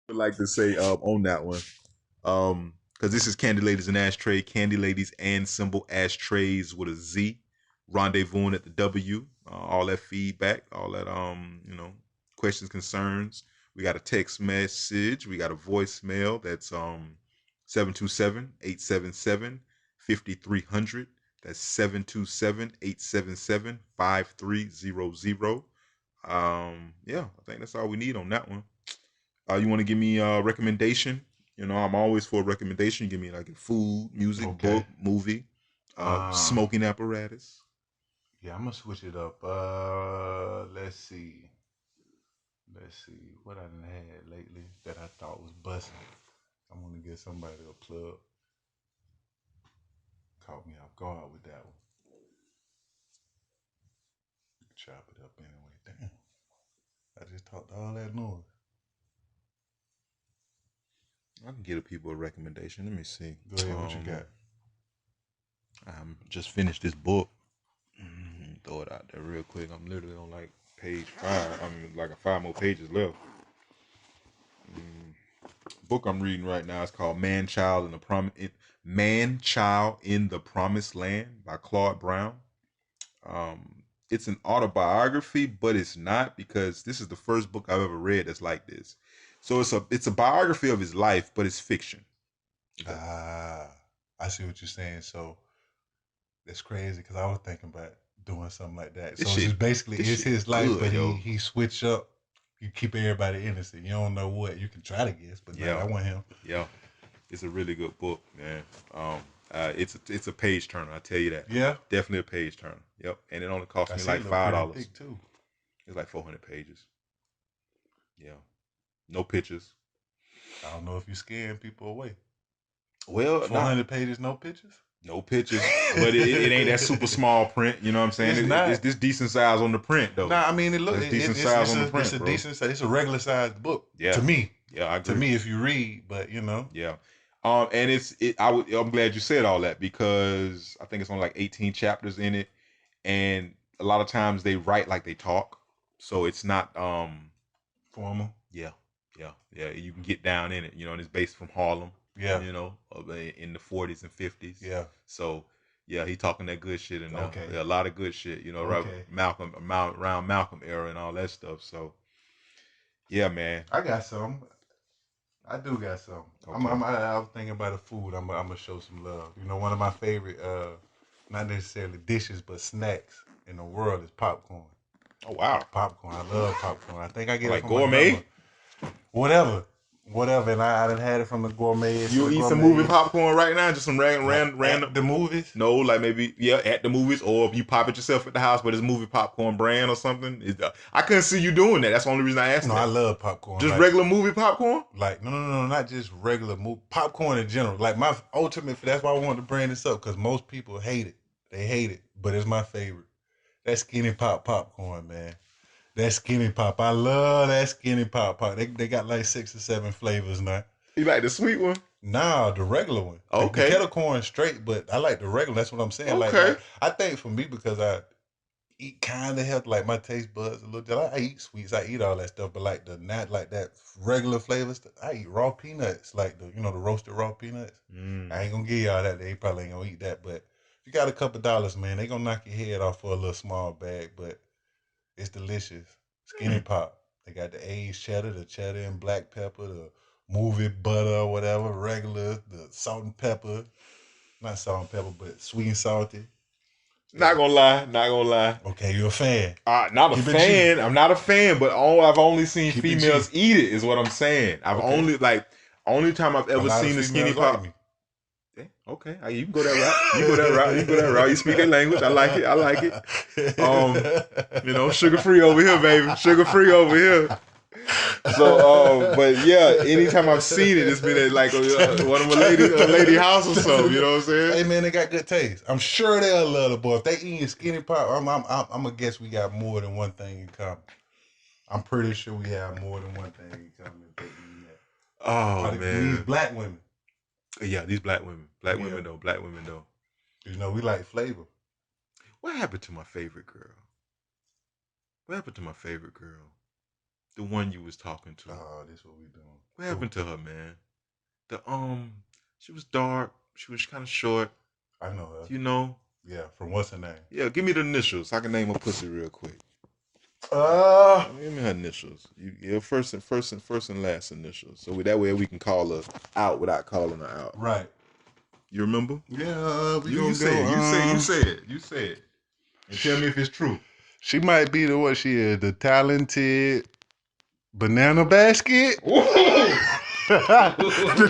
would like to say on that one. Because this is Candy Ladies and Ashtray, Candy Ladies and symbol ashtrays with a Z, rendezvousing at the W. All that feedback, all that questions, concerns. We got a text message, we got a voicemail that's 727-877-5300. That's 727-877-5300. Yeah, I think that's all we need on that one. You want to give me a recommendation? I'm always for a recommendation. You give me like a food, music, book, movie, smoking apparatus. Yeah, I'm gonna switch it up. Let's see. What I done had lately that I thought was busting. I want to get somebody a plug. Caught me off guard with that one. Chop it up anyway. Damn. I just talked all that noise. I can give people a recommendation. Let me see. Go ahead, what you got? Just finished this book. Throw it out there real quick. I'm literally on like page 5. Like 5 more pages left. Book I'm reading right now is called Man Child in the Promised Land by Claude Brown. It's an autobiography, but it's not, because this is the first book I've ever read that's like this. So it's a biography of his life, but it's fiction. I see what you're saying. So that's crazy, because I was thinking about doing something like that. So it's basically it's his life, but he switch up. You keep everybody innocent. You don't know what you can try to guess, but yeah, I want him. Yeah, it's a really good book, man. It's a page turner. I tell you that. Yeah, definitely a page turner. Yep, and it only cost me like $5. It's like 400 pages. Yeah, no pictures. I don't know if you scaring people away. Well, 400 pages, no pictures. No pictures, but it ain't that super small print. You know what I'm saying? It's this decent size on the print, though. Nah, I mean it looks decent size on the print. It's a decent size. It's a regular sized book. Yeah. To me. Yeah, I agree. To me, if you read, but Yeah. And I'm glad you said all that, because I think it's only like 18 chapters in it, and a lot of times they write like they talk, so it's not formal. Yeah. You can get down in it, and it's based from Harlem. Yeah. In the 40s and 50s. Yeah. So, yeah, he talking that good shit in there. Okay. Yeah, a lot of good shit, right, around Malcolm era and all that stuff. So, yeah, man. I got some. I do got some. Okay. I was thinking about the food. I'm gonna show some love. One of my favorite, not necessarily dishes, but snacks in the world is popcorn. Oh wow, popcorn! I love popcorn. I think I get like it from gourmet. Whatever, and I done had it from the gourmet. You eat some movie popcorn right now? Just some random at the movies? No, like maybe at the movies, or if you pop it yourself at the house, but it's movie popcorn brand or something. I couldn't see you doing that. That's the only reason I asked. No, I love popcorn. Just regular movie popcorn? Like no, not just regular movie popcorn in general. Like my ultimate. That's why I wanted to bring this up, because most people hate it. They hate it, but it's my favorite. That Skinny Pop popcorn, man. That Skinny Pop. I love that Skinny Pop. They got like 6 or 7 flavors now. You like the sweet one? Nah, the regular one. Okay. The kettle corn straight, but I like the regular. That's what I'm saying. Okay. Like, I think for me, because I eat kind of healthy, like my taste buds a little. I eat sweets. I eat all that stuff, but like that regular flavor stuff. I eat raw peanuts, like the roasted raw peanuts. I ain't gonna give y'all that. They probably ain't gonna eat that, but if you got a couple dollars, man, they gonna knock your head off for a little small bag, but it's delicious. Skinny Pop. They got the aged cheddar, the cheddar and black pepper, the movie butter or whatever, regular, the salt and pepper. Not salt and pepper, but sweet and salty. Not gonna lie. Okay, you're a fan. Not a fan. I'm not a fan, but I've only seen females eat it, is what I'm saying. Only time I've ever seen the Skinny Pop. Like, okay, you can go that route. You speak that language. I like it. Sugar free over here, baby. Sugar free over here. So, but yeah, anytime I've seen it, it's been at like one of a lady house or something. You know what I'm saying? Hey man, they got good taste. I'm sure they'll love the boy. If they eating Skinny Pop, I'm gonna guess we got more than one thing in common. I'm pretty sure we have more than one thing in common if they eating that. Oh man, these black women. Yeah, these black women. Black women though. We like flavor. What happened to my favorite girl? The one you was talking to. Oh, this what we doing. What happened to her, man? She was dark. She was kind of short. I know her. You know? Yeah, from what's her name? Yeah, give me the initials. I can name her pussy real quick. Give me her initials. First and last initials. So that way we can call her out without calling her out. Right. You remember? Yeah, You say it. And tell me if it's true. She might be the what she is, the talented banana basket. The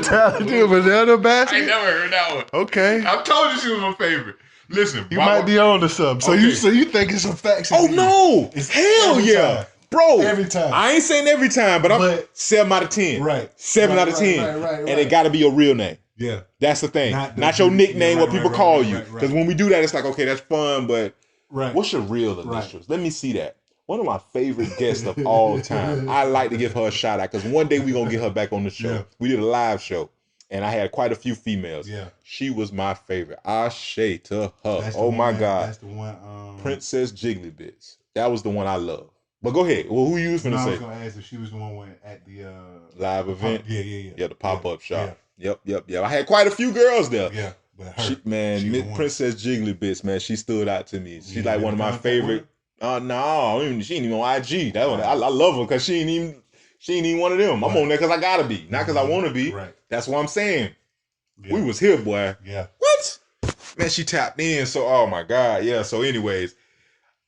talented banana basket. I ain't never heard that one. Okay. I told you she was my favorite. Listen, you might be on to something. So you think it's some facts? Oh no! It's hell yeah, time. bro! Every time. I ain't saying every time, but I'm 7 out of 10. Right. 7 out of 10. Right. And it got to be your real name. Yeah. That's the thing. Not your nickname, what people call you. Because when we do that, it's like, okay, that's fun, but what's your real initials? Let me see that. One of my favorite guests of all time. I like to give her a shout out because one day we're going to get her back on the show. Yeah. We did a live show. And I had quite a few females. Yeah. She was my favorite. Ashe to her. Oh my God. That's the one. Princess Jiggly Bits. That was the one I love. But go ahead. Well, who you was gonna say? I was gonna ask if she was the one at the live event. Yeah, the pop-up shop. Yeah. Yep. I had quite a few girls there. Yeah. But Princess Jiggly Bits, man, she stood out to me. She's like one of my favorite. No, she ain't even on IG. That one, I love her because she ain't even one of them. I'm on there because I gotta be, not because I want to be. Right. That's what I'm saying. Yeah. We was here, boy. Yeah. What? Man, she tapped in. So, oh my God. Yeah. So, anyways,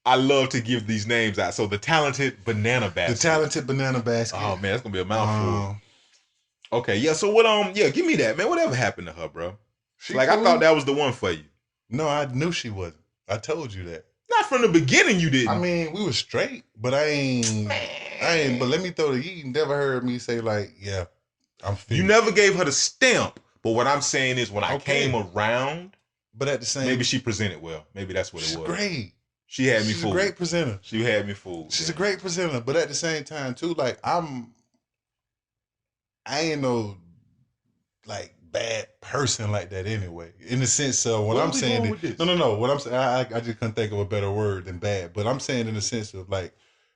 I love to give these names out. So, the talented banana basket. The talented banana basket. Oh man, that's gonna be a mouthful. Okay. Yeah. So what? Yeah. Give me that, man. Whatever happened to her, bro? I thought that was the one for you. No, I knew she wasn't. I told you that. Not from the beginning, you didn't. I mean, we were straight, but I ain't. But let me throw the. You never heard me say like, yeah. You never gave her the stamp, but what I'm saying is when I came around, but at the same, maybe she presented well. Maybe that's what it was. Great. She had me fooled. She's a great presenter. She had me fooled. She's a great presenter, but at the same time too, like I ain't no like bad person like that anyway. In the sense of what I'm saying. No. What I'm saying, I just couldn't think of a better word than bad. But I'm saying in the sense of like,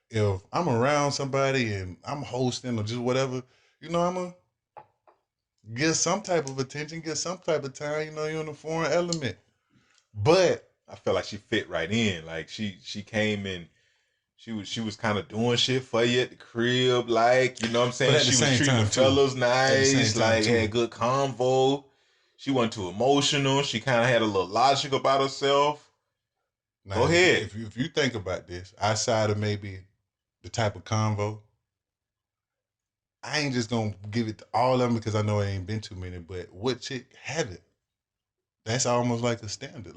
if I'm around somebody and I'm hosting or just whatever, I'm gonna get some type of attention, get some type of time, you're in a foreign element. But I felt like she fit right in. Like she came in, she was kind of doing shit for you at the crib, like, you know what I'm saying? She was treating the fellas nice, like had good convo. She wasn't too emotional. She kind of had a little logic about herself. Now, go ahead. If you think about this, outside of maybe the type of convo, I ain't just gonna give it to all of them because I know it ain't been too many, but what chick have it? That's almost like a standard.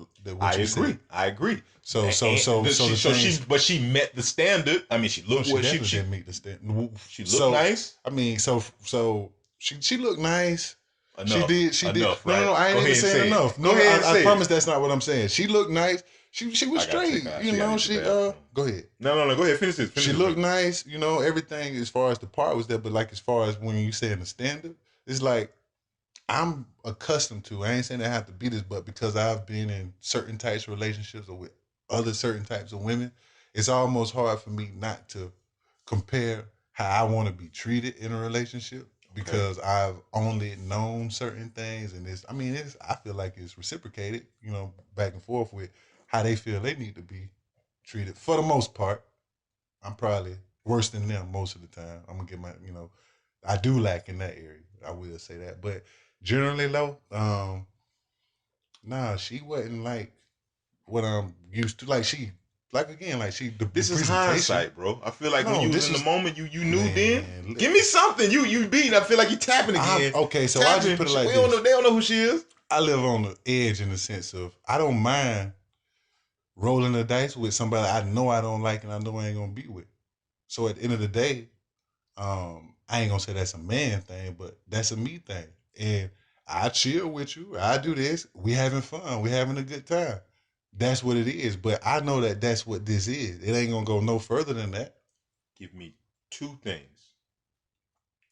I agree. So she met the standard. I mean, she looked. She didn't meet the standard. She looked nice. I mean, so she looked nice. Enough. She did. Enough, No, I ain't even saying enough. No, I promise that's not what I'm saying. She looked nice. She was straight. Go ahead. No. Go ahead. Finish this. She looked nice. Everything as far as the part was there, but like as far as when you saying the standard, it's like I'm accustomed to. I ain't saying I have to be this, but because I've been in certain types of relationships or with other certain types of women, it's almost hard for me not to compare how I want to be treated in a relationship. Because I've only known certain things, and I feel like it's reciprocated, back and forth with how they feel they need to be treated. For the most part, I'm probably worse than them most of the time. I'm gonna get my, I do lack in that area. I will say that, but generally, though, she wasn't like what I'm used to. Like she. Like again, like this is hindsight, bro. I feel like when you was in the moment, you knew then. Give me something. You beat. I feel like you tapping again. So I just put it like this. They don't know who she is. I live on the edge in the sense of I don't mind rolling the dice with somebody I know I don't like and I know I ain't gonna be with. So at the end of the day, I ain't gonna say that's a man thing, but that's a me thing. And I chill with you. I do this. We having fun. We having a good time. That's what it is. But I know that that's what this is. It ain't going to go no further than that. Give me 2 things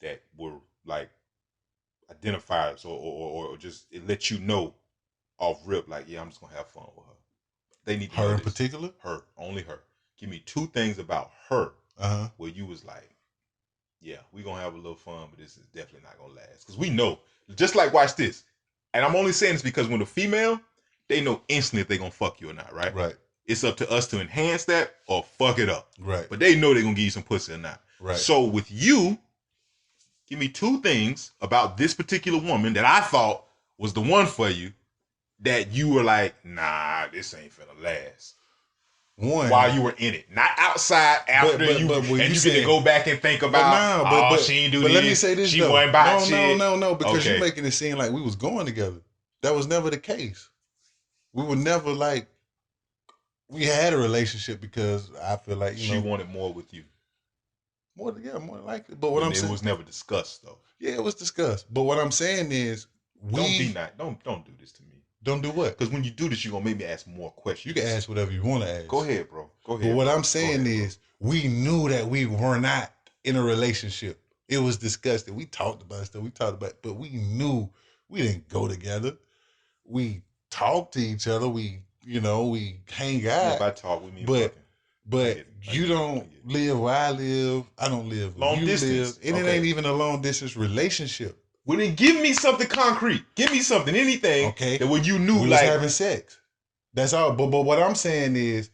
that were like identifiers or just it let you know off rip, like, yeah, I'm just going to have fun with her. They need to her know in this. Particular? Her. Only her. Give me 2 things about her where you was like, yeah, we're going to have a little fun, but this is definitely not going to last. Because we know, just like watch this. And I'm only saying this because when the female, they know instantly if they're going to fuck you or not, right? Right. It's up to us to enhance that or fuck it up. Right. But they know they're going to give you some pussy or not. Right. So with you, give me 2 things about this particular woman that I thought was the one for you that you were like, nah, this ain't finna last. One, while you were in it, not outside after you get to go back and think about. She ain't do this. But let me say this. She wasn't about shit. No, because you're making it seem like we was going together. That was never the case. We were never like we had a relationship because I feel like she wanted more with you. More likely. But what I'm saying, it was never discussed though. Yeah, it was discussed. But what I'm saying is, don't do this to me. Don't do what? Because when you do this, you're going to make me ask more questions. You can ask whatever you want to ask. Go ahead, bro. Go ahead. But what I'm saying is, we knew that we were not in a relationship. It was discussed. We talked about stuff. But we knew we didn't go together. We talked to each other. We hang out. If I talk, we mean But you don't live where I live. I don't live where long you distance. live. And it ain't even a long distance relationship. Well, then give me something concrete. Give me something, anything. Okay. That when you knew, we was having sex. That's all. But what I'm saying is,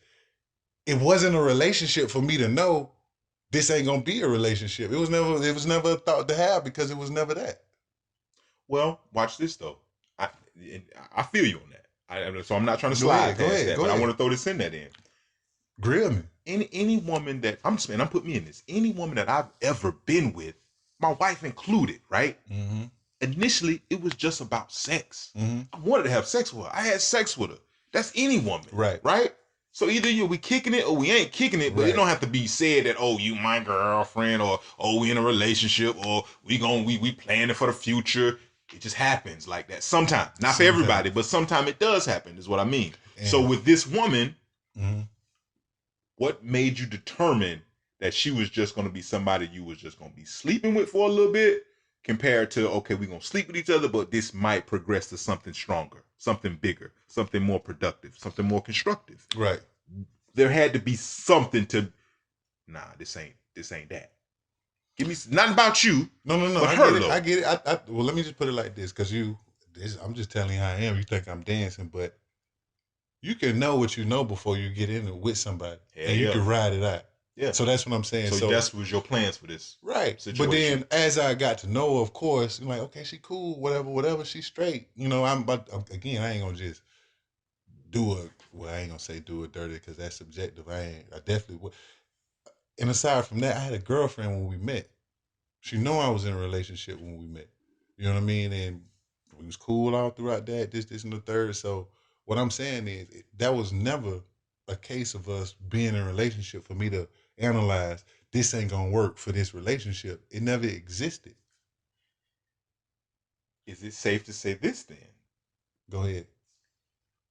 it wasn't a relationship for me to know this ain't gonna be a relationship. It was never a thought to have because it was never that. Well, watch this though. I feel you on that. So I'm not trying to slide past that, but I want to throw this in that in. Grill me. Any woman that I'm putting me in this. Any woman that I've ever been with, my wife included, right? Mm-hmm. Initially, it was just about sex. Mm-hmm. I wanted to have sex with her. I had sex with her. That's any woman, right? So either we kicking it or we ain't kicking it, but it don't have to be said that, oh, you my girlfriend, or oh, we in a relationship, or we planning for the future. It just happens like that sometimes. Not for everybody, but sometimes it does happen, is what I mean. Yeah. So with this woman, what made you determine that she was just going to be somebody you was just going to be sleeping with for a little bit, compared to, okay, we're going to sleep with each other, but this might progress to something stronger, something bigger, something more productive, something more constructive. Right. There had to be something to, this ain't that. Give me, not about you. No. I get it. Well, let me just put it like this, because I'm just telling you how I am. You think I'm dancing, but you can know what you know before you get in it with somebody. And you can ride it out. Yeah. So that's what I'm saying. So that was your plans for this. Right. Situation. But then as I got to know, of course, I'm like, okay, she cool, whatever, she's straight. But again, I ain't gonna just do it. Well, I ain't gonna say do it dirty because that's subjective. I definitely would. And aside from that, I had a girlfriend when we met. She know I was in a relationship when we met. You know what I mean? And we was cool all throughout that, this, and the third. So what I'm saying is that was never a case of us being in a relationship for me to analyze this ain't gonna work for this relationship. It never existed. Is it safe to say this then? Go ahead.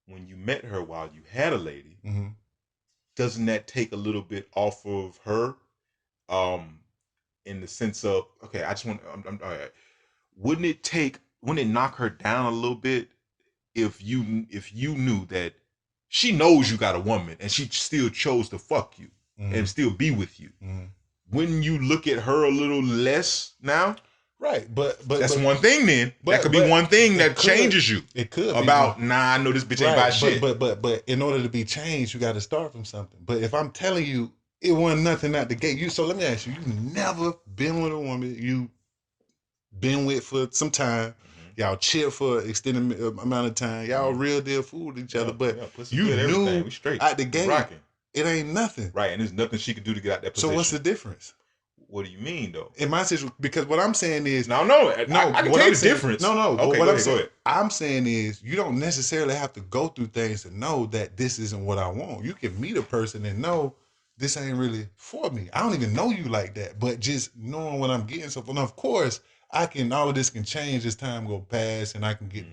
When you met her while you had a lady, doesn't that take a little bit off of her? In the sense of, okay, I just want, all right. Wouldn't it knock her down a little bit if you knew that she knows you got a woman and she still chose to fuck you and still be with you? Wouldn't you look at her a little less now? Right, but that's one thing. Then that could be one thing that changes you. It could about I know this bitch ain't about shit. But in order to be changed, you got to start from something. But if I'm telling you it wasn't nothing out the gate, so let me ask you: you never been with a woman you been with for some time? Y'all chill for an extended amount of time. Y'all real deal fool with each other, but you knew out the gate it ain't nothing. Right, and there's nothing she could do to get out that position. So what's the difference? What do you mean, though? In my situation, because what I'm saying is... I can tell you the difference. No. Okay, go ahead. I'm saying is, you don't necessarily have to go through things to know that this isn't what I want. You can meet a person and know this ain't really for me. I don't even know you like that, but just knowing what I'm getting. So, of course, all of this can change as time go past and I can get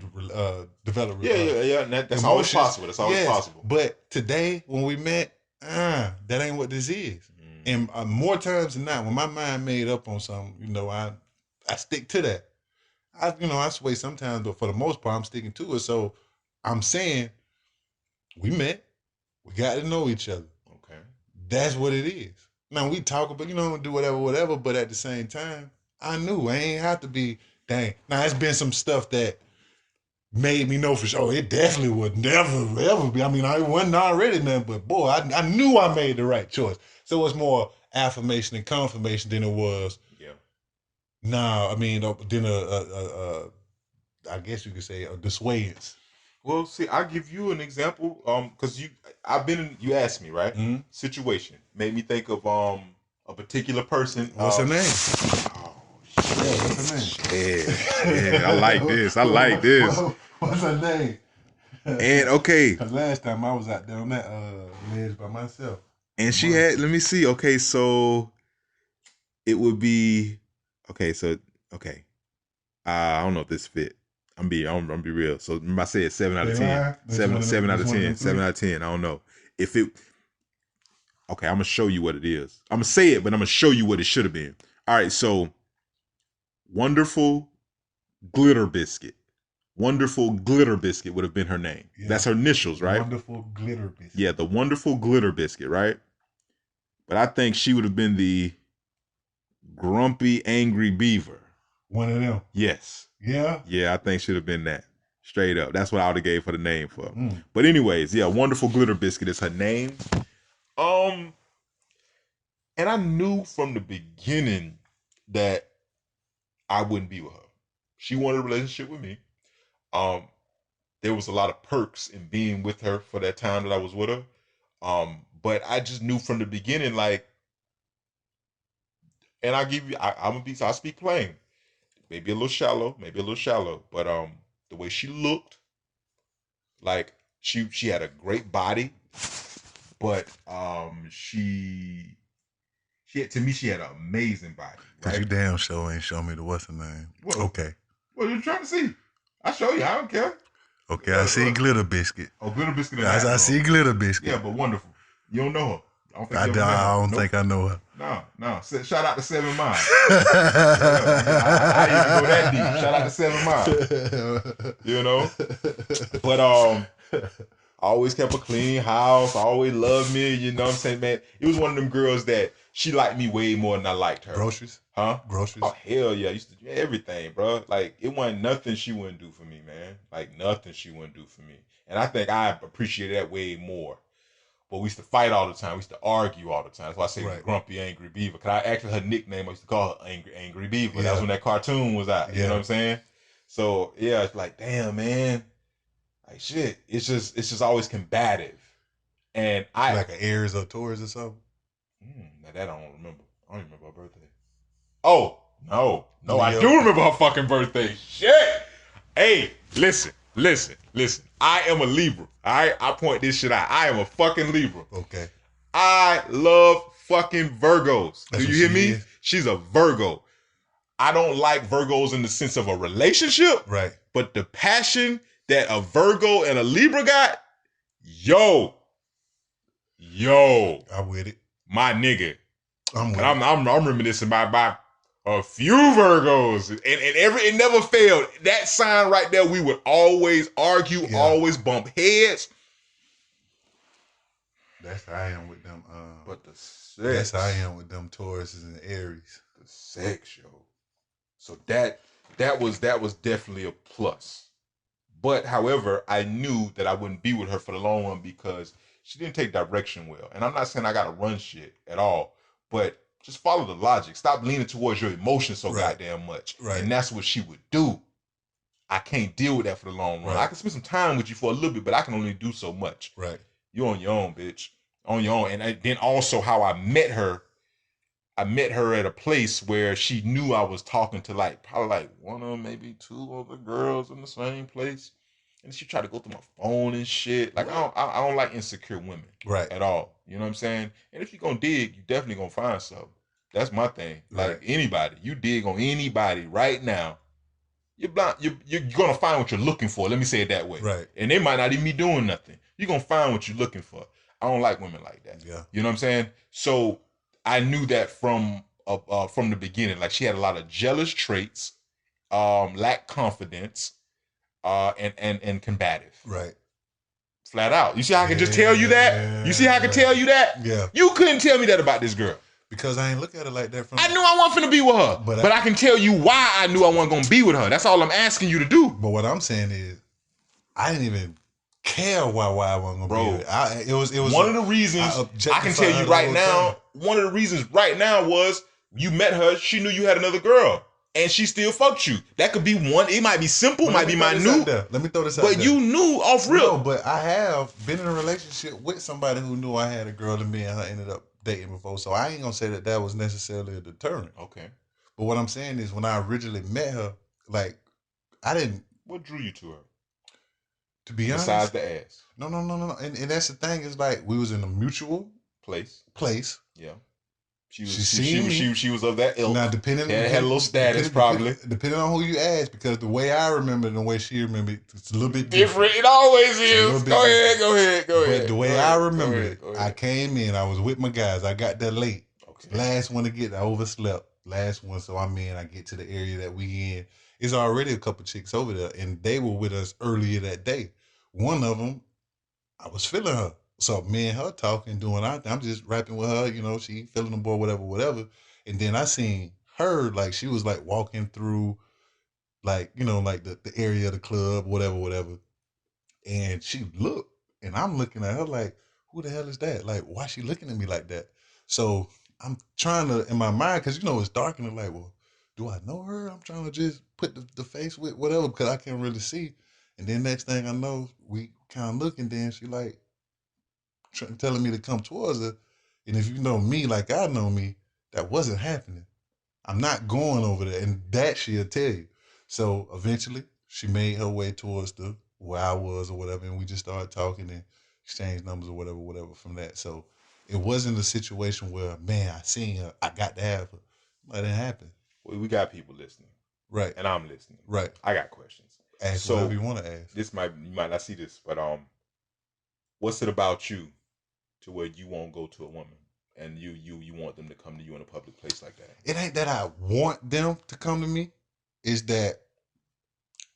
develop. Yeah. That's always possible. That's always possible. But today, when we met, that ain't what this is. And more times than not, when my mind made up on something, I stick to that. I sway sometimes, but for the most part, I'm sticking to it. So I'm saying we met, we got to know each other. Okay. That's what it is. Now we talk about, do whatever. But at the same time, I knew I ain't have to be. Dang. Now it's been some stuff that made me know for sure it definitely would never ever be. I mean, I wasn't already nothing, but boy, I knew I made the right choice. So it's more affirmation and confirmation than it was. Yeah. Nah, I mean, then I guess you could say a dissuadance. Well, see, I'll give you an example. Because you asked me, right? Mm-hmm. Situation made me think of a particular person. What's her name? Oh shit! What's her name? Yeah, I like this. What's her name? And okay, because last time I was out there on that ledge by myself, and she had. Let me see. Okay, so it would be. Okay, so okay. I don't know if this fit. I'm be real. So remember I said 7 out of 10. 7 out of 10. 7 out of 10. I don't know. If it okay, I'm gonna show you what it is. I'm gonna say it, but I'm gonna show you what it should have been. All right, so Wonderful Glitter Biscuit. Wonderful Glitter Biscuit would have been her name. Yeah. That's her initials, right? Wonderful Glitter Biscuit. Yeah, the Wonderful Glitter Biscuit, right? But I think she would have been the Grumpy Angry Beaver. One of them. Yes. Yeah? Yeah, I think should have been that. Straight up. That's what I would have gave for the name for. But anyways, yeah, Wonderful Glitter Biscuit is her name. And I knew from the beginning that I wouldn't be with her. She wanted a relationship with me. There was a lot of perks in being with her for that time that I was with her. But I just knew from the beginning, like, and I'll speak plain. Maybe a little shallow, but the way she looked, like she had a great body, but she had an amazing body. Right? You damn sure ain't show me the what's her name. What? Okay. What are you trying to see? I show you. I don't care. Okay, I see Glitter Biscuit. Oh, Glitter Biscuit. I see Glitter Biscuit. Yeah, but Wonderful. You don't know her. I don't think I know her. No. Shout out to 7 Mile. I even go that deep. Shout out to 7 Mile. You know? But I always kept a clean house. Always loved me. You know what I'm saying, man? It was one of them girls that she liked me way more than I liked her. Groceries? Huh? Groceries? Oh, hell yeah. I used to do everything, bro. Like, it wasn't nothing she wouldn't do for me, man. Like, nothing she wouldn't do for me. And I think I appreciated that way more. But we used to fight all the time. We used to argue all the time. That's why I say the Grumpy Angry Beaver. Because actually her nickname, I used to call her Angry Beaver. Yeah. That was when that cartoon was out. You know what I'm saying? So yeah, it's like, damn, man. Like shit. It's just always combative. And I like an Aries or Taurus or something. Now that I don't remember. I don't remember her birthday. Oh, no, I do remember her fucking birthday. Shit. Hey, listen. I am a Libra. All right, I point this shit out. I am a fucking Libra. Okay. I love fucking Virgos. Do you hear me? Is. She's a Virgo. I don't like Virgos in the sense of a relationship. Right. But the passion that a Virgo and a Libra got, yo. I'm with it. My nigga. I'm reminiscing by a few Virgos, and it never failed. That sign right there, we would always argue, always bump heads. That's how I am with them. But the sex. That's how I am with them Tauruses and Aries. The sex, yo. So that was definitely a plus. But however, I knew that I wouldn't be with her for the long run because she didn't take direction well. And I'm not saying I gotta run shit at all, but just follow the logic. Stop leaning towards your emotions so goddamn much. Right. And that's what she would do. I can't deal with that for the long run. I can spend some time with you for a little bit, but I can only do so much. Right. You're on your own, bitch. On your own. And then also how I met her at a place where she knew I was talking to probably one of maybe two other girls in the same place. And she tried to go through my phone and shit. Like, I don't like insecure women. Right. At all. You know what I'm saying? And if you're going to dig, you definitely going to find something. That's my thing. Like, anybody. You dig on anybody right now, you're blind. You're going to find what you're looking for. Let me say it that way. Right. And they might not even be doing nothing. You're going to find what you're looking for. I don't like women like that. Yeah. You know what I'm saying? So I knew that from the beginning. Like, she had a lot of jealous traits, lacked confidence, and combative. Right. Flat out. You see how I can just tell you that? You see how I can tell you that? Yeah. You couldn't tell me that about this girl. Because I ain't look at it like that. I knew I wasn't finna be with her, but I can tell you why I knew I wasn't gonna be with her. That's all I'm asking you to do. But what I'm saying is, I didn't even care why I wasn't gonna be with her. It was one of the reasons I can tell you right now. One of the reasons right now was you met her. She knew you had another girl. And she still fucked you. That could be one. It might be simple, might be minute. Let me throw this out there. But you knew off real. No, but I have been in a relationship with somebody who knew I had a girl and me and her ended up dating before. So I ain't gonna say that was necessarily a deterrent. Okay. But what I'm saying is when I originally met her, like, I didn't. What drew you to her? To be honest. Besides the ass. No. And that's the thing is like we was in a mutual place. Yeah. She was of that ilk. Now, had a little status, probably. Depending on who you ask, because the way I remember and the way she remembered, it's a little bit different. It always is. Go ahead. But the way I remember it, I came in, I was with my guys. I got there late. Okay. Last one to get, I overslept. Last one, so I'm in. I get to the area that we in. It's already a couple chicks over there, and they were with us earlier that day. One of them, I was feeling her. So me and her talking, doing our thing. I'm just rapping with her, she feeling the boy, whatever. And then I seen her, like, she was like walking through, like, like the area of the club, whatever. And she looked, and I'm looking at her like, who the hell is that? Like, why she looking at me like that? So I'm trying to, in my mind, because, it's dark, and I'm like, well, do I know her? I'm trying to just put the face with whatever, because I can't really see. And then next thing I know, we kind of look, and then she like, telling me to come towards her, and if you know me like I know me, that wasn't happening. I'm not going over there, and that she'll tell you. So eventually, she made her way towards where I was or whatever, and we just started talking and exchanged numbers or whatever from that. So it wasn't a situation where, man, I seen her, I got to have her. That didn't happen. Well, we got people listening, right? And I'm listening, right? I got questions. Ask whatever you want to ask. You might not see this, but what's it about you to where you won't go to a woman and you want them to come to you in a public place like that? It ain't that I want them to come to me. It's that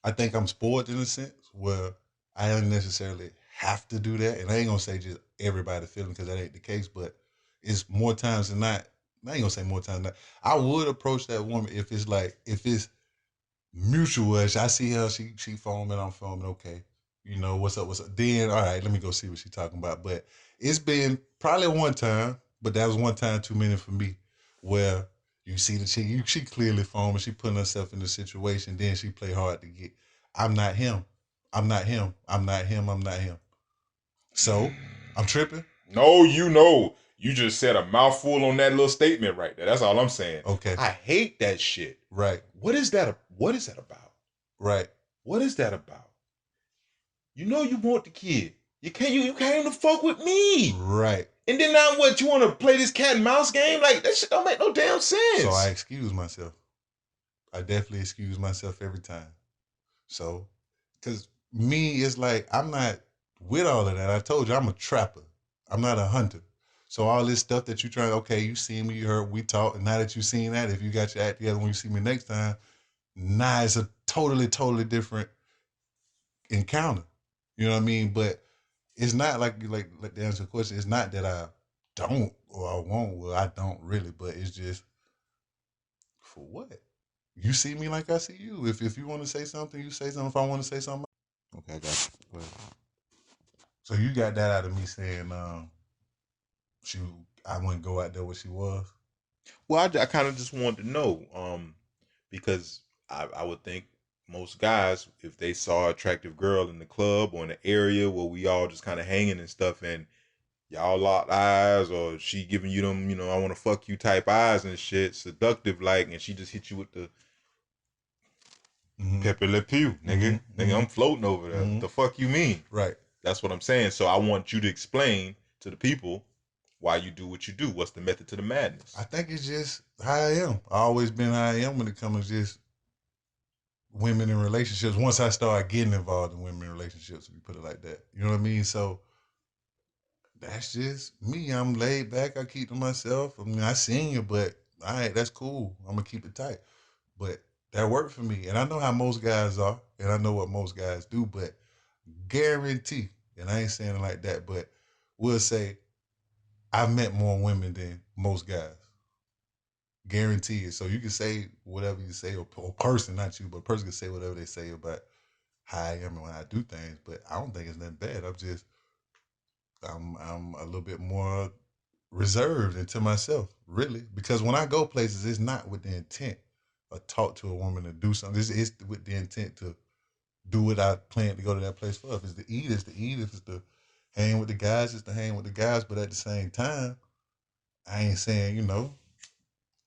I think I'm spoiled in a sense where I don't necessarily have to do that. And I ain't going to say just everybody feeling, because that ain't the case, but it's more times than not. I ain't going to say more times than not. I would approach that woman if it's mutual. I see her, she foaming, I'm foaming, okay. What's up? Then, all right, let me go see what she's talking about. But it's been probably one time, but that was one time too many for me, where you see the chick, she clearly foaming, she putting herself in the situation, then she play hard to get. I'm not him. So, I'm tripping? No, you just said a mouthful on that little statement right there. That's all I'm saying. Okay. I hate that shit. Right. What is that about? Right. What is that about? You want the kid. You came to fuck with me. Right. And then now what, you want to play this cat and mouse game? Like, that shit don't make no damn sense. So I excuse myself. I definitely excuse myself every time. So, because me, it's like, I'm not with all of that. I told you, I'm a trapper. I'm not a hunter. So all this stuff that you try, okay, you seen me, you heard, we talk, and now that you seen that, if you got your act together when you see me next time, now it's a totally, totally different encounter. You know what I mean? But it's not like to answer the question, it's not that I don't or I won't. Well, I don't really, but it's just, for what? You see me like I see you. If you want to say something, you say something. If I want to say something, okay, I got you. So you got that out of me saying, I wouldn't go out there where she was? Well, I kind of just wanted to know, because I would think most guys, if they saw an attractive girl in the club or in the area where we all just kind of hanging and stuff, and y'all locked eyes, or she giving you them, I want to fuck you type eyes and shit, seductive like, and she just hit you with the Pepe Le Pew, nigga. Nigga, I'm floating over there. The fuck you mean? Right. That's what I'm saying. So I want you to explain to the people why you do what you do. What's the method to the madness? I think it's just how I am. I always been how I am when it comes to just women in relationships. Once I start getting involved in women in relationships, if you put it like that. You know what I mean? So that's just me. I'm laid back. I keep to myself. I mean, I seen you, but all right, that's cool. I'm going to keep it tight. But that worked for me. And I know how most guys are, and I know what most guys do, but guarantee, and I ain't saying it like that, but we'll say I've met more women than most guys. Guaranteed. So you can say whatever you say, or person, not you, but a person can say whatever they say about how I am and when I do things. But I don't think it's nothing bad. I'm a little bit more reserved into myself, really, because when I go places, it's not with the intent or talk to a woman to do something. It's with the intent to do what I plan to go to that place for. If it's to eat, it's to eat. If it's to hang with the guys, it's to hang with the guys. But at the same time, I ain't saying,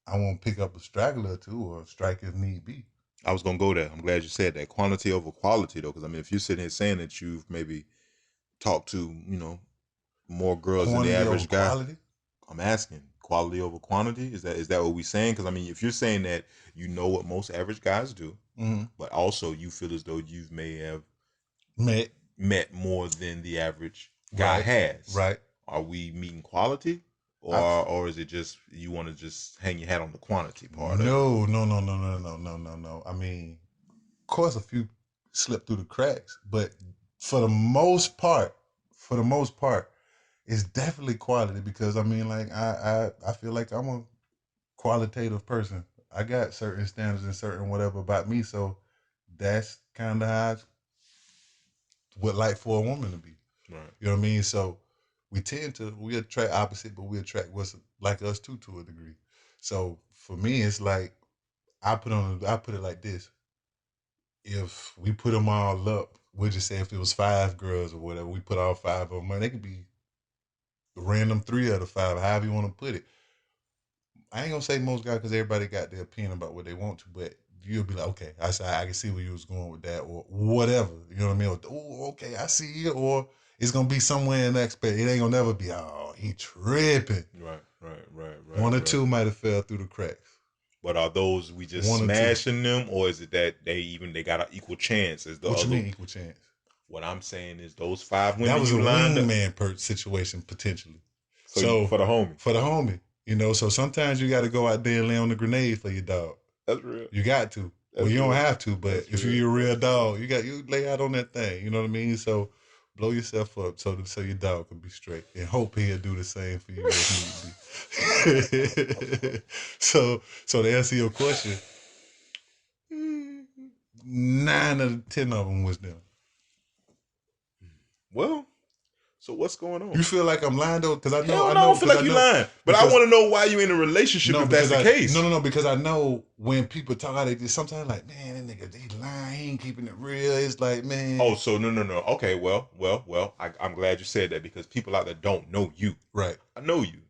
I won't pick up a straggler or two or strike if need be. I was gonna go there. I'm glad you said that. Quantity over quality, though, because I mean, if you're sitting here saying that you've maybe talked to, more girls Quantity than the average guy, quality? I'm asking quality over quantity. Is that what we're saying? Because I mean, if you're saying that you know what most average guys do, but also you feel as though you may have met more than the average guy has, right? Are we meeting quality? Or is it just you want to just hang your hat on the quantity part? No. I mean, of course, a few slip through the cracks, but for the most part, it's definitely quality because I mean, like I feel like I'm a qualitative person. I got certain standards and certain whatever about me, so that's kind of how I would like for a woman to be. Right. You know what I mean? So we attract opposite, but we attract what's like us too to a degree. So for me, it's like I put it like this: if we put them all up, we'll just say if it was 5 girls or whatever, we put all 5 of them, and they could be random 3 out of 5, however you want to put it. I ain't gonna say most guys because everybody got their opinion about what they want to, but you'll be like, okay, I can see where you was going with that, or whatever. You know what I mean? Oh, okay, I see it. Or it's gonna be somewhere in the next. It ain't gonna never be. Oh, he tripping. Right. 1 or 2 might have fell through the cracks. But are those we just smashing them, or is it that they got an equal chance as the what other? What you mean equal chance? What I'm saying is those 5 women that was you a lined wingman situation potentially. So for the homie. For the homie. So sometimes you got to go out there and lay on the grenade for your dog. That's real. You got to. Well, you don't have to, but if you're a real dog, you lay out on that thing. You know what I mean? So blow yourself up so your dog can be straight, and hope he'll do the same for you if need be. So to answer your question, 9 out of 10 of them was them. Well, so what's going on? You feel like I'm lying though? Because I know. I don't feel like you're lying. But I want to know why you in a relationship if that's the case. No, because I know when people talk how they do, sometimes like, man, that nigga, they lying, he ain't keeping it real. It's like, man. Oh, so no. Okay, well. I'm glad you said that because people out there don't know you. Right. I know you.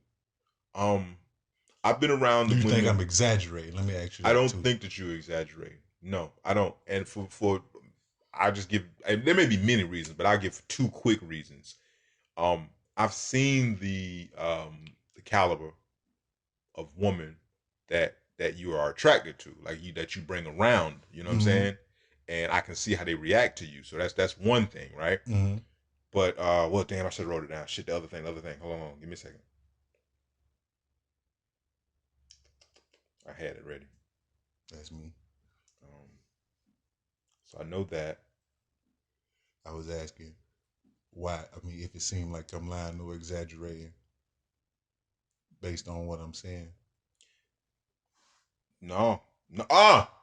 I've been around. Do you think I'm exaggerating? Let me ask you that I don't think that you exaggerate. No, I don't. And for I just give. There may be many reasons, but I'll give 2 quick reasons. I've seen the caliber of woman that you are attracted to, like that you bring around. You know what I'm saying? And I can see how they react to you. So that's one thing, right? Mm-hmm. But well, damn, I should have wrote it down. Shit, the other thing. Hold on, give me a second. I had it ready. That's me. So I know that. I was asking why. I mean, if it seemed like I'm lying or exaggerating based on what I'm saying. No.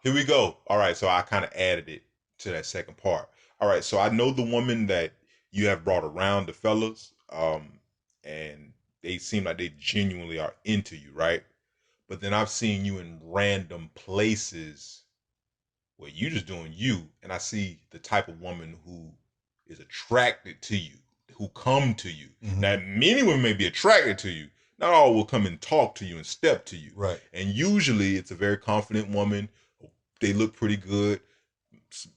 Here we go. All right, so I kind of added it to that second part. All right, so I know the woman that you have brought around the fellas, and they seem like they genuinely are into you, right? But then I've seen you in random places where you just doing you, and I see the type of woman who is attracted to you, who come to you. Mm-hmm. Now, many women may be attracted to you. Not all will come and talk to you and step to you. Right. And usually it's a very confident woman. They look pretty good.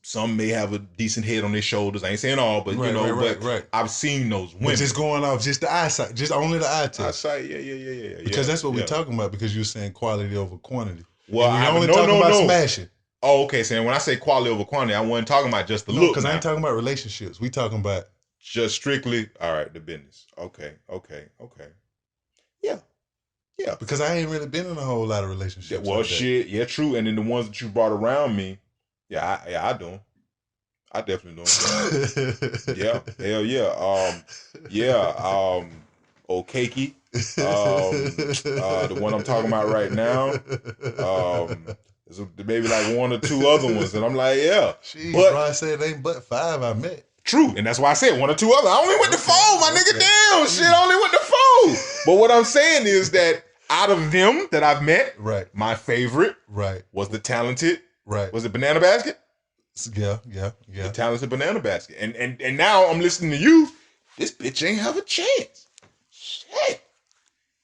Some may have a decent head on their shoulders. I ain't saying all, but right. I've seen those women. But just going off just the eyesight, just only the eye test. Eyesight, yeah. Because that's what we're talking about, because you're saying quality over quantity. Well, and we only talking about smashing. Oh, okay. So when I say quality over quantity, I wasn't talking about just the look. Because I ain't talking about relationships. We talking about just strictly, all right, the business. Okay. Yeah. Because I ain't really been in a whole lot of relationships. Yeah, well, shit. Yeah, true. And then the ones that you brought around me, I do them. I definitely do them. Yeah. Hell yeah. old Cakey. The one I'm talking about right now. There's maybe like one or two other ones, and I'm like, yeah. But bro, I said it ain't but 5 I met. True, and that's why I said one or two other. I only went to 4, my nigga. Damn, shit, I only went to 4. But what I'm saying is that out of them that I've met, my favorite was the talented, was it Banana Basket? Yeah. The talented Banana Basket. And now I'm listening to you. This bitch ain't have a chance. Shit.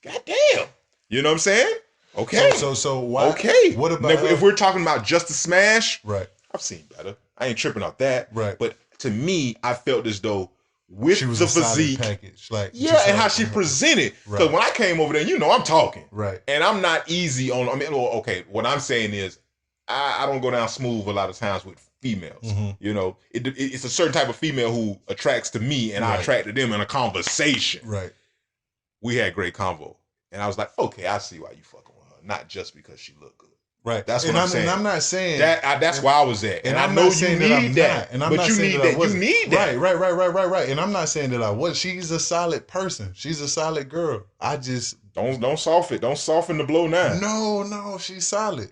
Goddamn. You know what I'm saying? Okay. So why? Okay. What about if we're talking about just a smash? Right. I've seen better. I ain't tripping off that. Right. But to me, I felt as though with the physique, package, and how she presented. Because when I came over there, I'm talking. Right. And I'm not easy on. Okay. What I'm saying is, I don't go down smooth a lot of times with females. Mm-hmm. It's a certain type of female who attracts to me, and I attract to them in a conversation. Right. We had great convo, and I was like, okay, I see why you fucking with her, not just because she looked good. Right. That's what I'm saying. And I'm not saying that. That's where I was at, and I know you need that. And I'm not saying that you need that. Right. And I'm not saying that I was. She's a solid person. She's a solid girl. I just don't soften it. Don't soften the blow now. No, she's solid.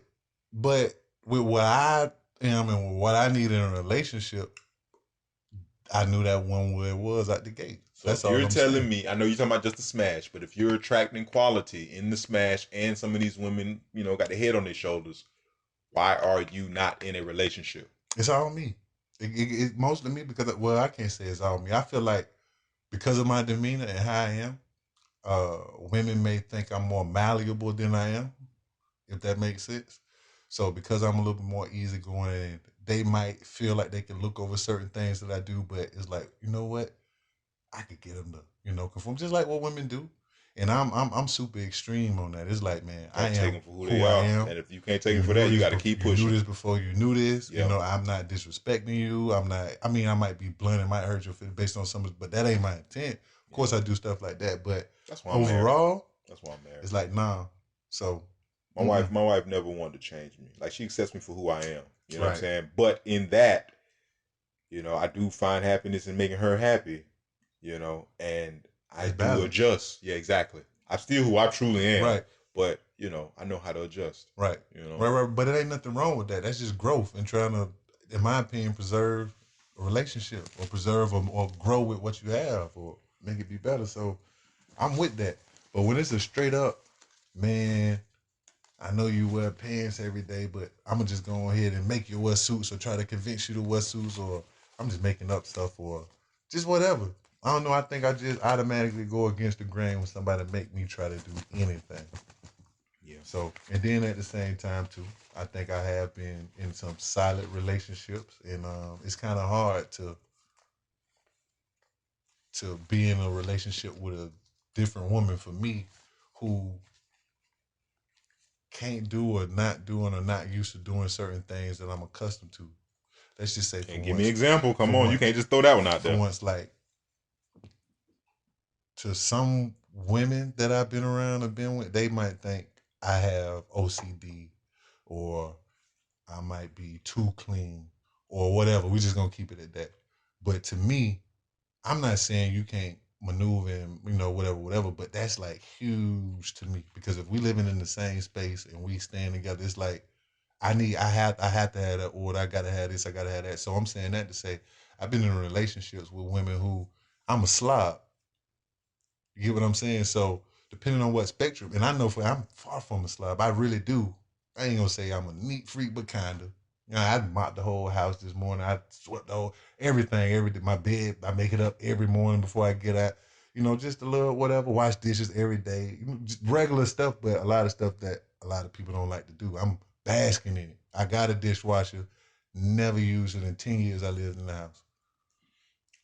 But with what I am and what I need in a relationship, I knew that one where it was at the gate. So that's all you're telling me. I know you're talking about just the smash, but if you're attracting quality in the smash and some of these women, got their head on their shoulders, why are you not in a relationship? It's all me. It's mostly me because, I can't say it's all me. I feel like because of my demeanor and how I am, women may think I'm more malleable than I am, if that makes sense. So because I'm a little bit more easygoing, they might feel like they can look over certain things that I do, but it's like, you know what? I could get them to, conform, just like what women do. And I'm super extreme on that. It's like, man, I am take them for who they are. And if you can't take them for that, you got to keep pushing. You knew this before you knew this. Yep. I'm not disrespecting you. I might be blunt. It might hurt your feelings based on something, but that ain't my intent. Of course, I do stuff like that, but that's why I'm overall, that's why I'm married. It's like, nah. So my wife never wanted to change me. Like, she accepts me for who I am. You know what I'm saying? But in that, I do find happiness in making her happy. And I do adjust. Yeah, exactly. I'm still who I truly am. Right. But, I know how to adjust. Right. Right. But it ain't nothing wrong with that. That's just growth and trying to, in my opinion, preserve a relationship or preserve or grow with what you have or make it be better. So I'm with that. But when it's a straight up, man, I know you wear pants every day, but I'm going to just go ahead and make you wear suits or try to convince you to wear suits, or I'm just making up stuff or just whatever. I don't know. I think I just automatically go against the grain when somebody make me try to do anything. Yeah. So, and then at the same time too, I think I have been in some solid relationships, and it's kind of hard to be in a relationship with a different woman for me who can't do or not doing or not used to doing certain things that I'm accustomed to. Let's just say, give me an example. Come on, you can't just throw that one out there. For once, like, to some women that I've been around or been with, they might think I have OCD or I might be too clean or whatever. We're just gonna keep it at that. But to me, I'm not saying you can't maneuver and whatever, but that's like huge to me, because if we living in the same space and we stand together, it's like I have to have that order. I gotta have this, I gotta have that. So I'm saying that to say I've been in relationships with women who I'm a slob. You get what I'm saying? So depending on what spectrum, and I know I'm far from a slob. I really do. I ain't gonna say I'm a neat freak, but kinda. I mopped the whole house this morning. I swept the whole everything, my bed. I make it up every morning before I get out. Just a little whatever. Wash dishes every day. Just regular stuff, but a lot of stuff that a lot of people don't like to do. I'm basking in it. I got a dishwasher. Never used it in 10 years I lived in the house.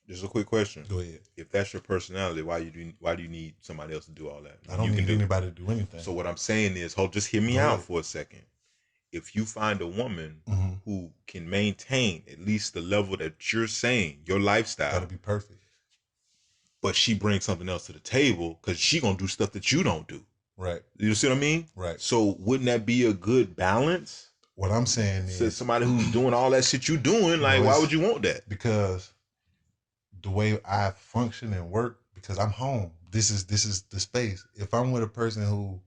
Just a quick question. Go ahead. If that's your personality, why do you need somebody else to do all that? I don't need anybody to do anything. So what I'm saying is, just hear me out for a second. If you find a woman who can maintain at least the level that you're saying, your lifestyle, gotta be perfect, but she brings something else to the table because she gonna do stuff that you don't do. Right. You see what I mean? Right. So wouldn't that be a good balance? What I'm saying is, somebody who's doing all that shit you doing, like, why would you want that? Because the way I function and work, because I'm home. this is the space. If I'm with a person who,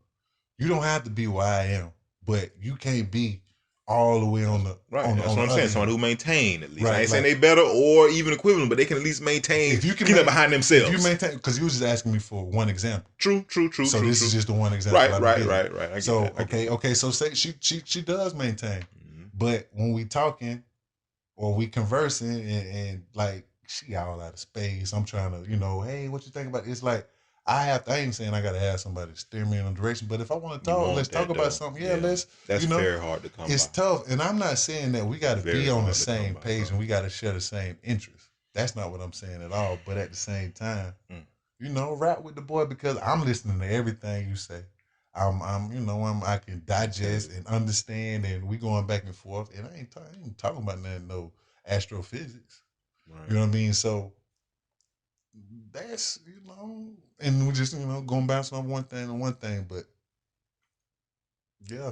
you don't have to be where I am, but you can't be all the way on the right. On, That's on what I'm saying. end. Someone who maintain at least. Right, I ain't saying they better or even equivalent, but they can at least maintain. If you can keep it behind themselves. If you maintain, because you was just asking me for one example. True. So this is just the one example. Right. So okay. So say she does maintain, but when we talking or we conversing and like she all out of space, I'm trying to, hey, what you think about it? It's like I ain't saying I gotta have somebody steer me in a direction, but if I want to talk, let's talk about something. Yeah, let's. That's very hard to come by. It's tough, and I'm not saying that we got to be on the same page and we got to share the same interests. That's not what I'm saying at all. But at the same time, rap with the boy because I'm listening to everything you say. I can digest and understand, and we going back and forth. And I ain't talking about nothing, no astrophysics. Right. You know what I mean? So that's and we just going bounce on one thing and one thing, but yeah.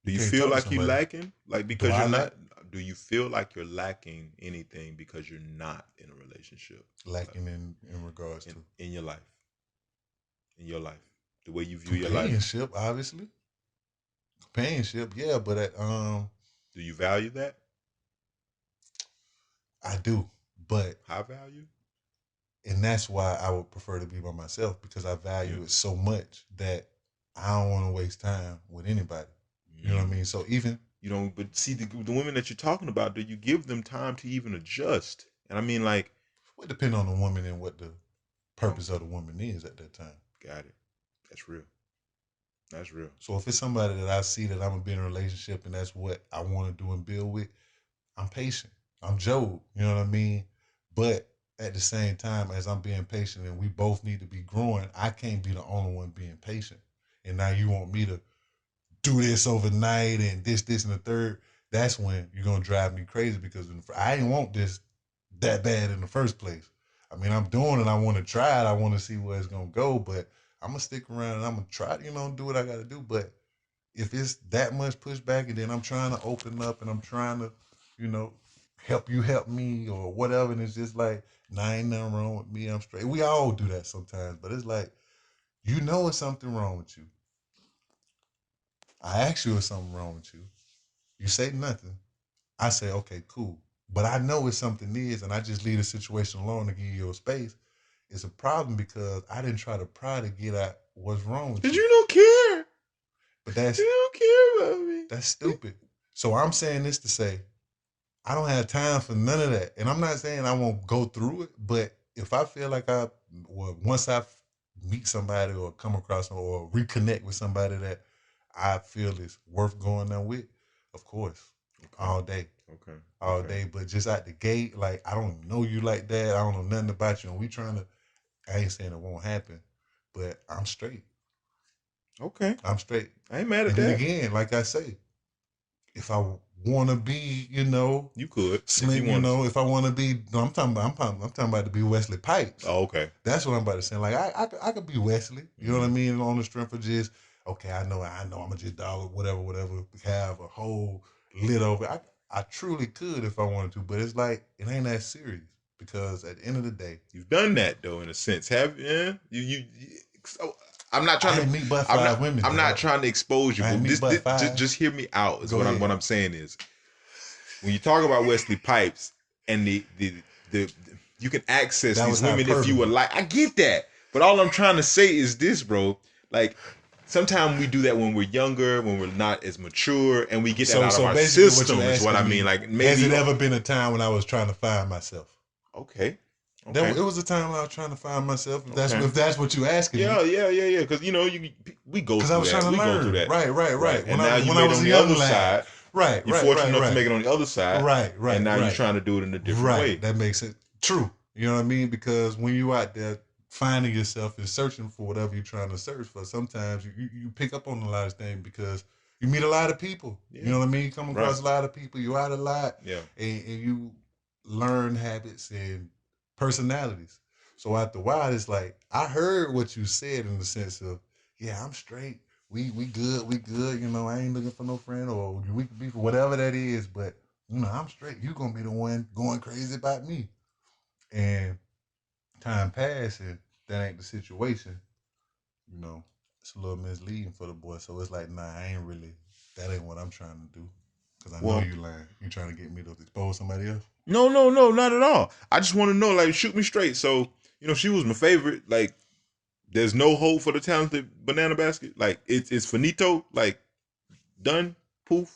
Do you feel like you're lacking? Like because you're not. Do you feel like you're lacking anything because you're not in a relationship? Lacking in regards to in your life. In your life, the way you view your life. Companionship, obviously. Companionship, yeah, but do you value that? I do, but high value. And that's why I would prefer to be by myself because I value it so much that I don't want to waste time with anybody. You know what I mean? So even but see the women that you're talking about, do you give them time to even adjust? And I mean, like, it depends on the woman and what the purpose of the woman is at that time. Got it. That's real. That's real. So if it's somebody that I see that I'm gonna be in a relationship and that's what I want to do and build with, I'm patient. I'm Job. You know what I mean? But at the same time, as I'm being patient and we both need to be growing, I can't be the only one being patient. And now you want me to do this overnight and this, and the third. That's when you're going to drive me crazy because I didn't want this that bad in the first place. I mean, I'm doing it. I want to try it. I want to see where it's going to go, but I'm going to stick around and I'm going to try to, do what I got to do. But if it's that much pushback and then I'm trying to open up and I'm trying to, help you help me or whatever, and it's just like, nah, ain't nothing wrong with me. I'm straight. We all do that sometimes, but it's like, it's something wrong with you. I ask you if something wrong with you. You say nothing. I say, okay, cool. But I know if something is, and I just leave the situation alone to give you your space. It's a problem because I didn't try to pry to get at what's wrong with you. You don't care. But you don't care about me. That's stupid. So I'm saying this to say, I don't have time for none of that. And I'm not saying I won't go through it, but if I feel like once I meet somebody or come across or reconnect with somebody that I feel is worth going there with, of course, all day. Okay. All day. But just out the gate, like, I don't know you like that. I don't know nothing about you. And I ain't saying it won't happen, but I'm straight. Okay. I'm straight. I ain't mad at that. And then again, like I say, if I want to be, you could slim. If I want to be, I'm talking about to be Wesley Pipes. Oh, okay. That's what I'm about to say. Like I could be Wesley. You know what I mean? On the strength of just, okay, I know. I'm gonna just dog whatever. Have a whole lit over. I truly could if I wanted to, but it's like it ain't that serious because at the end of the day, you've done that though in a sense. Have you? So, I'm not trying to meet but five women. I'm not trying to expose you, but just hear me out. Is what I'm saying is when you talk about Wesley Pipes and the you can access these women if you would like. I get that, but all I'm trying to say is this, bro. Like sometimes we do that when we're younger, when we're not as mature, and we get that out of our system. Is what I mean. Like maybe has it ever been a time when I was trying to find myself? Okay. It was a time when I was trying to find myself. If that's what you asking me. Yeah. Because we go through that. I was trying to learn. Right. And now you made on the other side. Right. You're fortunate enough to make it on the other side. Right. And now you're trying to do it in a different way. That makes it true. You know what I mean? Because when you out there finding yourself and searching for whatever you're trying to search for, sometimes you pick up on a lot of things because you meet a lot of people. Yeah. You know what I mean? You come across a lot of people. You out a lot. Yeah. And you learn habits and personalities. So after a while, it's like, I heard what you said in the sense of, yeah, I'm straight. We good. I ain't looking for no friend or we can be for whatever that is, but I'm straight. You gonna be the one going crazy about me. And time passed and that ain't the situation, you know, it's a little misleading for the boy. So it's like, nah, that ain't what I'm trying to do. Because I know you lying. You trying to get me to expose somebody else? No, not at all. I just want to know, like, shoot me straight. So, she was my favorite. Like, there's no hope for the talented banana basket. Like, it's finito. Like, done. Poof.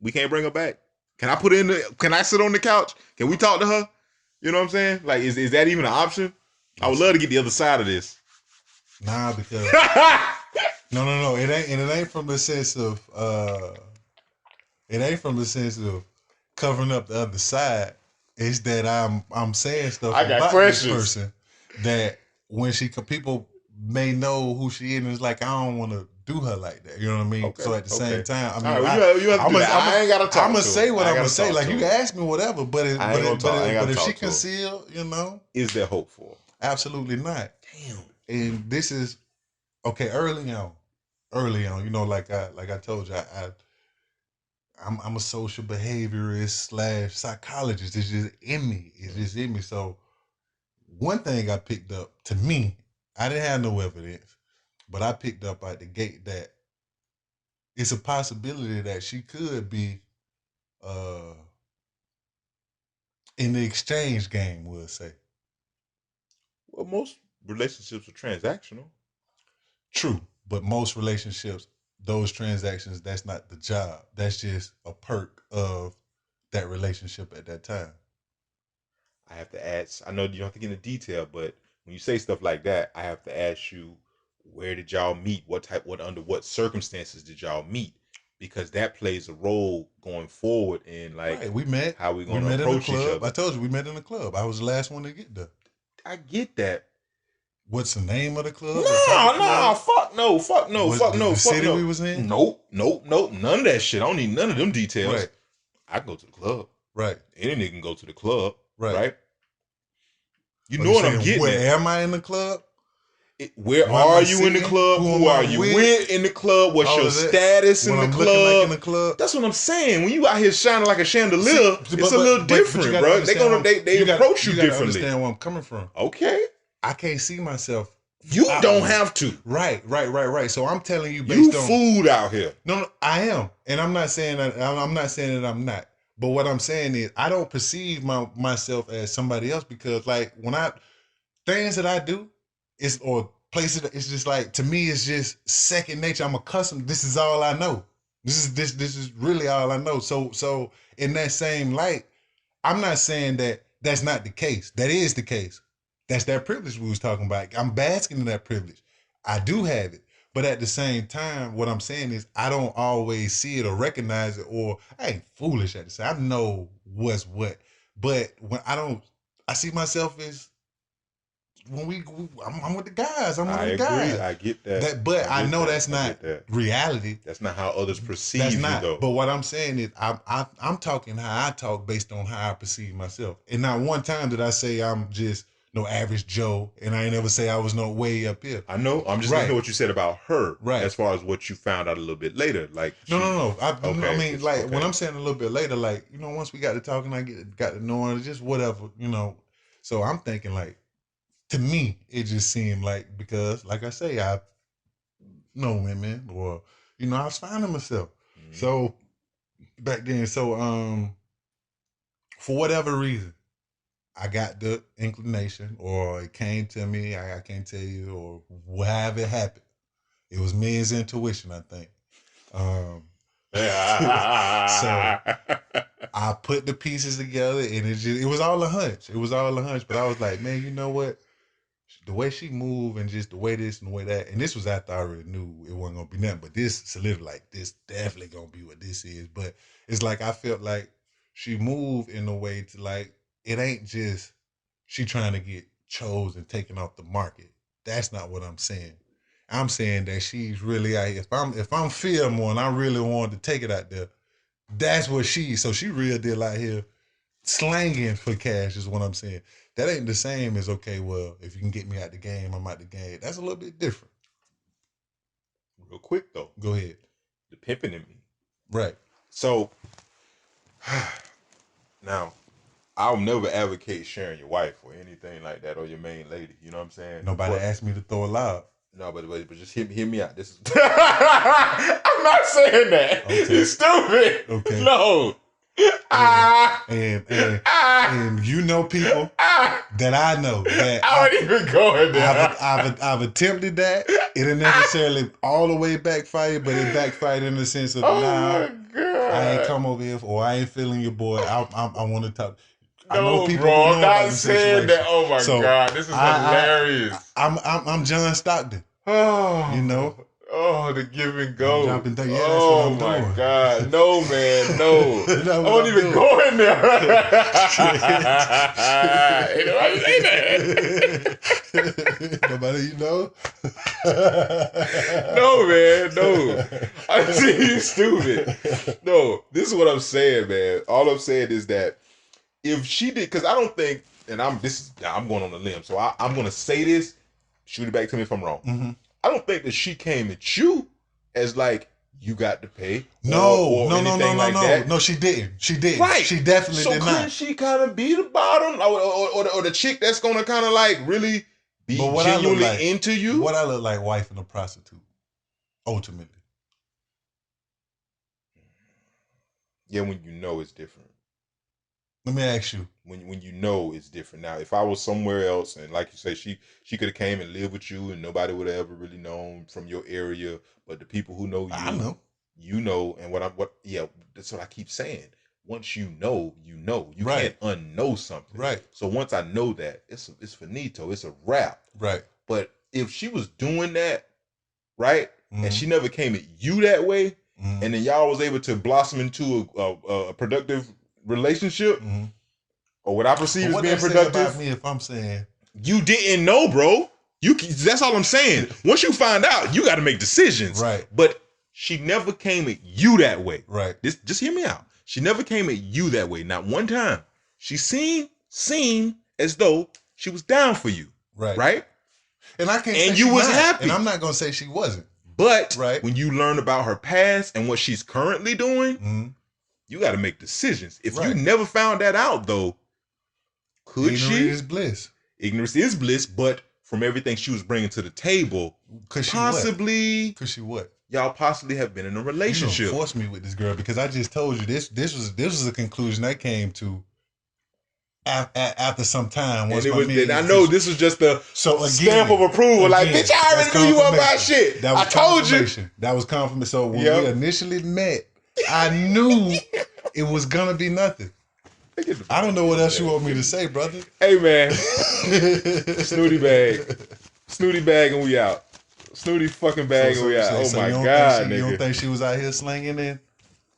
We can't bring her back. Can I can I sit on the couch? Can we talk to her? You know what I'm saying? Like, is that even an option? I would love to get the other side of this. Nah, because no. It ain't from the sense of covering up the other side. It's that I'm saying stuff about this person that when people may know who she is, and it's like, I don't want to do her like that. You know what I mean? Okay, so at the same time, I mean, I ain't gotta talk. I'm gonna say what I'm gonna say. Like, you can ask me whatever, but if she concealed, is there hope for her? Absolutely not. Damn. And this is okay. Early on, like I told you, I'm a social behaviorist / psychologist. It's just in me. So one thing I picked up, to me, I didn't have no evidence, but I picked up at the gate that it's a possibility that she could be in the exchange game, we'll say. Well, most relationships are transactional. True, but most relationships, those transactions, that's not the job. That's just a perk of that relationship at that time. I have to ask, I know you don't have to get into detail, but when you say stuff like that, I have to ask you, where did y'all meet? Under what circumstances did y'all meet? Because that plays a role going forward in, like, right, we met. How we gonna approach each other. I told you we met in the club. I was the last one to get there. I get that. What's the name of the club? Nah, fuck no. The city we was in? Nope. None of that shit. I don't need none of them details. Right. I go to the club. Right. Any nigga can go to the club. Right. You know what I'm getting at. Where am I in the club? Where are you in the club? Who are you with in the club? What's your status in the club? Like in the club? That's what I'm saying. When you out here shining like a chandelier, it's a little different, bro. They approach you differently. You gotta understand where I'm coming from. Okay. I can't see myself. You don't have to. Right. So I'm telling you, based on food out here. No, I am, and I'm not saying that. I'm not saying that I'm not. But what I'm saying is, I don't perceive myself as somebody else, because, like, things that I do or places, it's just like, to me, it's just second nature. I'm accustomed. This is all I know. This is really all I know. So in that same light, I'm not saying that that's not the case. That is the case. That's that privilege we was talking about. I'm basking in that privilege. I do have it. But at the same time, what I'm saying is, I don't always see it or recognize it, or I ain't foolish at the same. I know what's what. But when I see myself as, when I'm with the guys. I'm one of the guys. I get that. But I know that's not reality. That's not how others perceive you, though. But what I'm saying is, I'm talking how I talk based on how I perceive myself. And not one time did I say I'm just no average Joe, and I ain't never say I was no way up here. I know. I'm just thinking what you said about her, right? As far as what you found out a little bit later, like no. I mean, like, when I'm saying a little bit later, like, once we got to talking, I got to know her, just whatever, So I'm thinking, like, to me, it just seemed like, because, like I say, I know women, or I was finding myself. Mm-hmm. So back then, for whatever reason, I got the inclination, or it came to me. I can't tell you, or however it happened. It was men's intuition, I think. So I put the pieces together, and it was all a hunch. But I was like, man, you know what? The way she moved, and just the way this and the way that, and this was after I already knew it wasn't gonna be nothing. But this solidified, like, this definitely gonna be what this is. But it's like, I felt like she moved in a way to, like, it ain't just she trying to get chosen and taken off the market. That's not what I'm saying. I'm saying that she's really out here. If I'm film one, I really wanted to take it out there. That's what so she real deal out here slanging for cash is what I'm saying. That ain't the same as, okay, well, if you can get me out the game, I'm out the game. That's a little bit different. Real quick, though. Go ahead. The pimping in me. Right. So, now, I'll never advocate sharing your wife or anything like that, or your main lady. You know what I'm saying? Nobody asked me to throw a loud. No, but just hear me out. This is I'm not saying that. Okay. You're stupid. Okay. No. And you know people that I know that I don't even go in there. I've attempted that. It didn't necessarily all the way backfire, but it backfired in the sense of my God. I ain't come over here or I ain't feeling your boy. I want to talk. No, I know people bro, I'm not saying that. Oh my God, this is hilarious. I'm John Stockton. Oh, you know. Oh, the give and go. Yeah, that's what I'm doing. Oh my God, no man, no. I don't even go in there. Ain't nobody say that. Nobody, you know. No man, no. I see you stupid. No, this is what I'm saying, man. All I'm saying is that if she did, because I don't think, and I'm going on a limb, so I'm gonna say this. Shoot it back to me if I'm wrong. Mm-hmm. I don't think that she came at you as like you got to pay. No, that. No, she didn't. She didn't. Right. She definitely did not. So couldn't she kind of be the bottom or the chick that's gonna kind of like really be genuinely into you? What I look like, wife and a prostitute, ultimately. Yeah, when you know it's different. Let me ask you. When you know it's different. Now, if I was somewhere else and like you say, she could have came and lived with you and nobody would have ever really known from your area, but the people who know you, I know. You know, and that's what I keep saying. Once you know, you know. You right. can't unknow something. Right. So once I know that, it's finito. It's a wrap. Right. But if she was doing that, right, and she never came at you that way, and then y'all was able to blossom into a productive relationship, or what I perceive as being productive. About me if I'm saying you didn't know, bro. That's all I'm saying. Once you find out, you got to make decisions. Right. But she never came at you that way. Right. Just hear me out. She never came at you that way. Not one time. She seemed as though she was down for you. Right. Right. And I can't. And you was happy. And I'm not gonna say she wasn't. But when you learn about her past and what she's currently doing, you got to make decisions. If you never found that out, though, could she? Ignorance is bliss. Ignorance is bliss, but from everything she was bringing to the table, could she what? Y'all possibly have been in a relationship. You don't force me with this girl because I just told you this was a conclusion I came to after some time. And I know this was just a stamp of approval. Like, bitch, I already knew you weren't about shit. I told you. That was confirmation. So when we initially met, I knew it was gonna be nothing. I don't know what else you want me to say, brother. Hey man, Snooty bag and we out. Snooty fucking bag and we out. Oh my God, nigga. You don't think she was out here slinging in?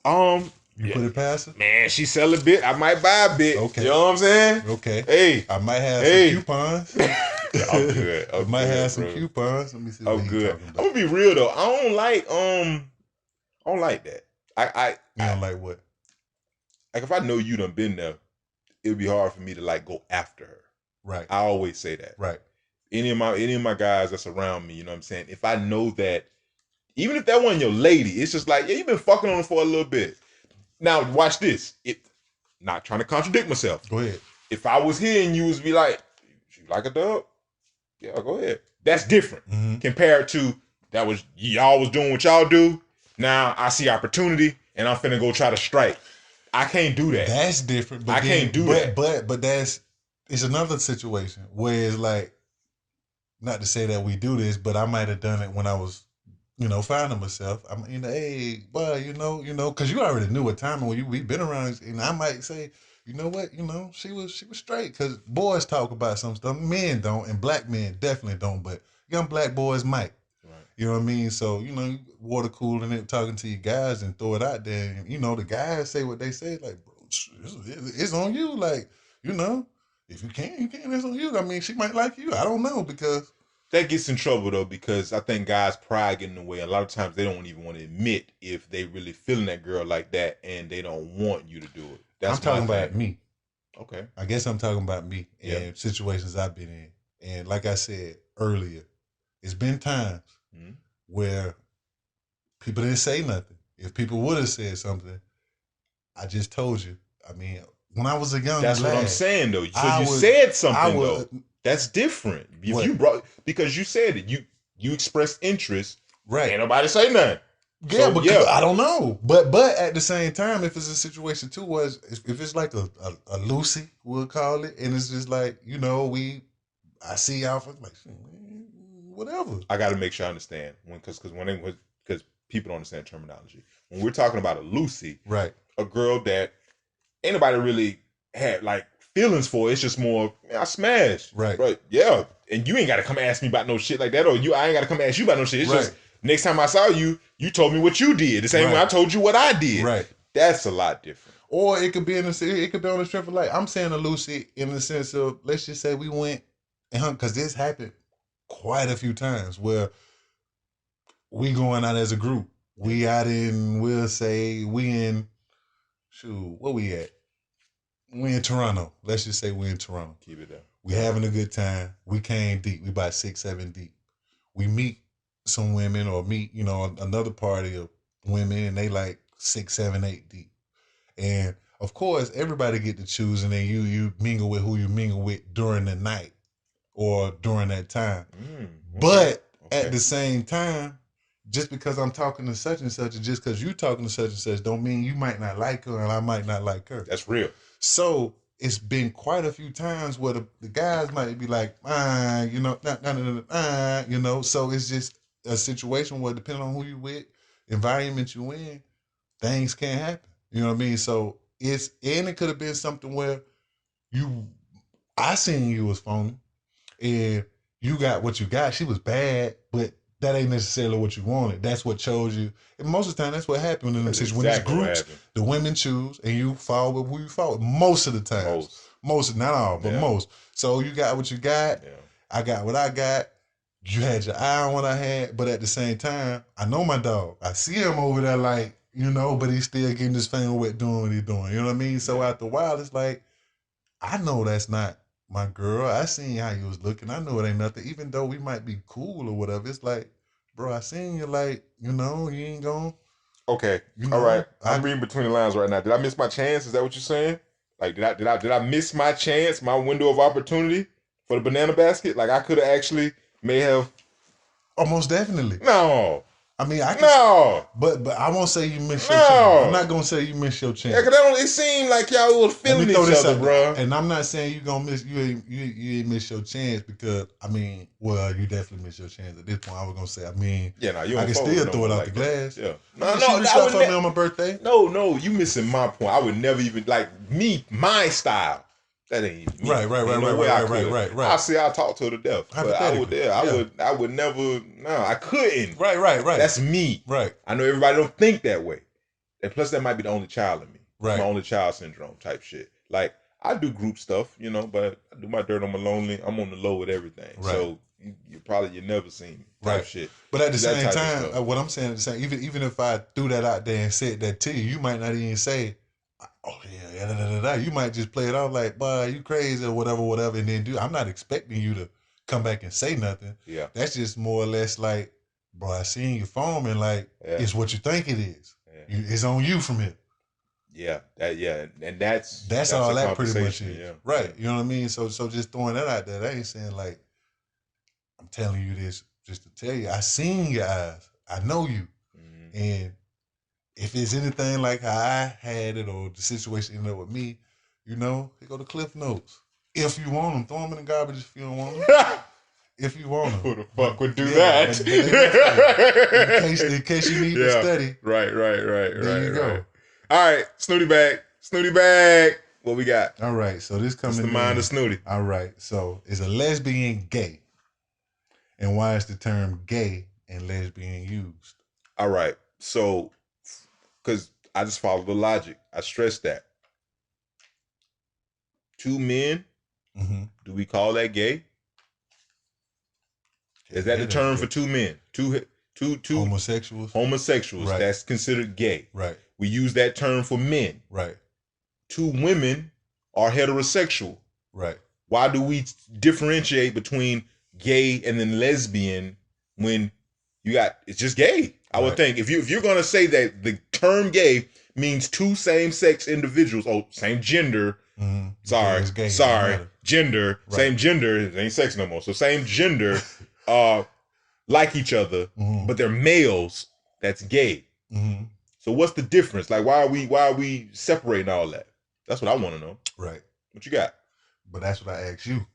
You put it past her? Man, she sell a bit. I might buy a bit. Okay. You know what I'm saying? Okay. Hey. I might have some coupons. I'm good. I might have some coupons. Let me see what he's talking about. I'm gonna be real though. I don't like that. You don't like what? Like if I know you done been there, it would be hard for me to like go after her. Right. I always say that. Right. Any of my guys that's around me, you know what I'm saying? If I know that, even if that wasn't your lady, it's just like, yeah, you've been fucking on her for a little bit. Now watch this. Not trying to contradict myself. Go ahead. If I was here and you was be like, you like a dub? Yeah, go ahead. That's different compared to y'all was doing what y'all do. Now I see opportunity and I'm finna go try to strike. I can't do that. That's different. But I can't do that. But it's another situation where it's like, not to say that we do this, but I might have done it when I was, finding myself. I'm, hey, boy, because you already knew what time when we've been around, and I might say, you know what, she was straight. Because boys talk about some stuff, men don't, and black men definitely don't, but young black boys might. Right. You know what I mean? So, water cooling it, talking to your guys and throw it out there. And, the guys say what they say, like, bro, it's on you. Like, if you can, it's on you. I mean, she might like you. I don't know because. That gets in trouble, though, because I think guys' pride get in the way. A lot of times they don't even want to admit if they really feeling that girl like that and they don't want you to do it. I'm talking about me. Okay. I guess I'm talking about me and situations I've been in. And like I said earlier, it's been times where people didn't say nothing. If people would have said something, I just told you. I mean, when I was a young That's lad, what I'm saying though. So you said something though. That's different. If what? you brought, because you said it, you expressed interest. Right. Ain't nobody say nothing. Yeah, so, I don't know. But at the same time, if it's a situation too, if it's like a Lucy, we'll call it, and it's just like, you know, I see y'all for like whatever. I got to make sure I understand because people don't understand terminology. When we're talking about a Lucy, right, a girl that ain't nobody really had like feelings for, it's just more I smashed, right, yeah, and you ain't got to come ask me about no shit like that, or I ain't got to come ask you about no shit. It's just next time I saw you, you told me what you did. The same way I told you what I did. Right, that's a lot different. Or it could be on the strength of like I'm saying a Lucy in the sense of let's just say we went and hung because this happened quite a few times where we going out as a group. We out in, we'll say we in, where we at? We in Toronto. Let's just say we in Toronto. Keep it there. We having a good time. We came deep. We about 6, 7 deep. We meet some women or meet, you know, another party of women and they like 6, 7, 8 deep. And of course, everybody get to choose and then you mingle with who you mingle with during the night or during that time. But at the same time, just because I'm talking to such and such, and just because you talking to such and such, don't mean you might not like her and I might not like her. That's real. So it's been quite a few times where the guys might be like, you know, you know. So it's just a situation where depending on who you with, environment you in, things can happen. You know what I mean? So it could have been something where I seen you was phony and you got what you got. She was bad, but that ain't necessarily what you wanted. That's what chose you. And most of the time, that's what happened in them situations. When it's groups, the women choose, and you fall with who you fall with. Most of the time. Most, not all, but most. So you got what you got. Yeah. I got what I got. You had your eye on what I had. But at the same time, I know my dog. I see him over there like, you know, but he's still getting his finger wet doing what he's doing. You know what I mean? So after a while, it's like, I know that's not my girl. I seen how you was looking. I know it ain't nothing. Even though we might be cool or whatever, it's like, bro, I seen you like, you know, you ain't going. Okay, you know, all right. I'm reading between the lines right now. Did I miss my chance? Is that what you're saying? Like, did I miss my chance, my window of opportunity for the banana basket? Like, I could have actually may have. Almost definitely. No. I mean, I can. No. But I won't say you missed your chance. I'm not gonna say you missed your chance. Yeah, cause it seemed like y'all was feeling each other, bro. And I'm not saying you gonna miss. You ain't miss your chance because I mean, well, you definitely missed your chance at this point. I was gonna say, I mean, I can still throw it out the glass. Yeah. No, she reached out for me on my birthday. No, you missing my point. I would never even like my style. That ain't even me. Right. I'll talk to her to death. But I would never, I couldn't. Right. That's me. Right. I know everybody don't think that way. And plus that might be the only child in me. Right. My only child syndrome type shit. Like, I do group stuff, you know, but I do my dirt on my lonely. I'm on the low with everything. Right. So you never seen me type shit. But at the same time, what I'm saying is even if I threw that out there and said that to you might not even say, oh yeah, you might just play it off like, boy, you crazy or whatever, and then I'm not expecting you to come back and say nothing. Yeah. That's just more or less like, bro, I seen you foaming like it's what you think it is. Yeah. It's on you from here. Yeah, and that's all that pretty much is. Yeah. Right. You know what I mean? So just throwing that out there, that ain't saying like, I'm telling you this just to tell you, I seen your eyes. I know you. Mm-hmm. And if it's anything like how I had it or the situation ended up with me, you know, they go to Cliff Notes. If you want them, throw them in the garbage if you don't want them. If you want them. Who the fuck would do that? In case you need to study. Right. There you go. All right, Snooty bag. What we got? All right, so this coming in. It's the mind of Snooty. All right, so is a lesbian gay? And why is the term gay and lesbian used? All right, so because I just follow the logic. I stress that. 2 men, do we call that gay? Is that the term for 2 men? Two homosexuals? Homosexuals, right. That's considered gay. Right. We use that term for men. Right. 2 women are heterosexual. Right. Why do we differentiate between gay and then lesbian when it's just gay? I would think if you're gonna say that the term gay means two same-sex individuals. Oh, same gender. Mm-hmm. Sorry. Gender. Right. Same gender. It ain't sex no more. So same gender like each other, but they're males. That's gay. Mm-hmm. So what's the difference? Like, why are we separating all that? That's what I want to know. Right. What you got? But that's what I asked you.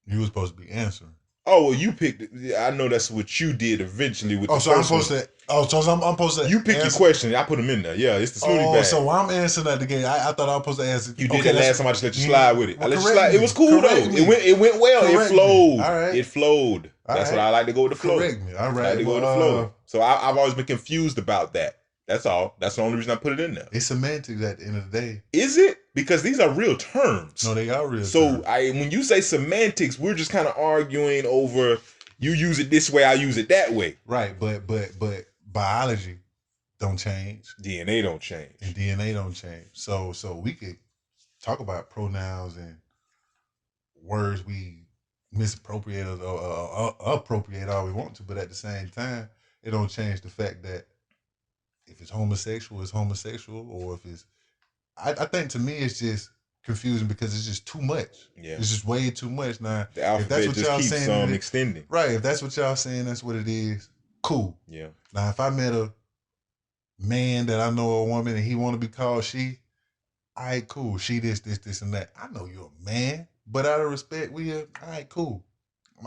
You were supposed to be answering. Oh, well, you picked it. I know that's what you did eventually with the so I'm supposed to. I'm supposed to. You pick your question. I put them in there. Yeah, it's the Snooty bag. So I'm answering at the game. I thought I was supposed to answer. You did that last time. I just let you slide with it. Well, I let you slide. It was cool though. It went well. It flowed. All right. It flowed. That's what I like to go with the flow. Correct me. All right. I like to go with the flow. So I've always been confused about that. That's all. That's the only reason I put it in there. It's semantics at the end of the day. Is it? Because these are real terms. No, they are real terms. So when you say semantics, we're just kind of arguing over you use it this way, I use it that way. Right, but biology don't change. DNA don't change. And DNA don't change. So we could talk about pronouns and words we misappropriate or appropriate all we want to, but at the same time, it don't change the fact that if it's homosexual, it's homosexual, or if it's... I think to me it's just confusing because it's just too much. Yeah. It's just way too much. Now, the alphabet if that's what just keeps saying, extending. Right. If that's what y'all saying, that's what it is. Cool. Yeah. Now, if I met a man that I know a woman and he want to be called she, all right, cool. She this, and that. I know you're a man, but out of respect, all right, cool.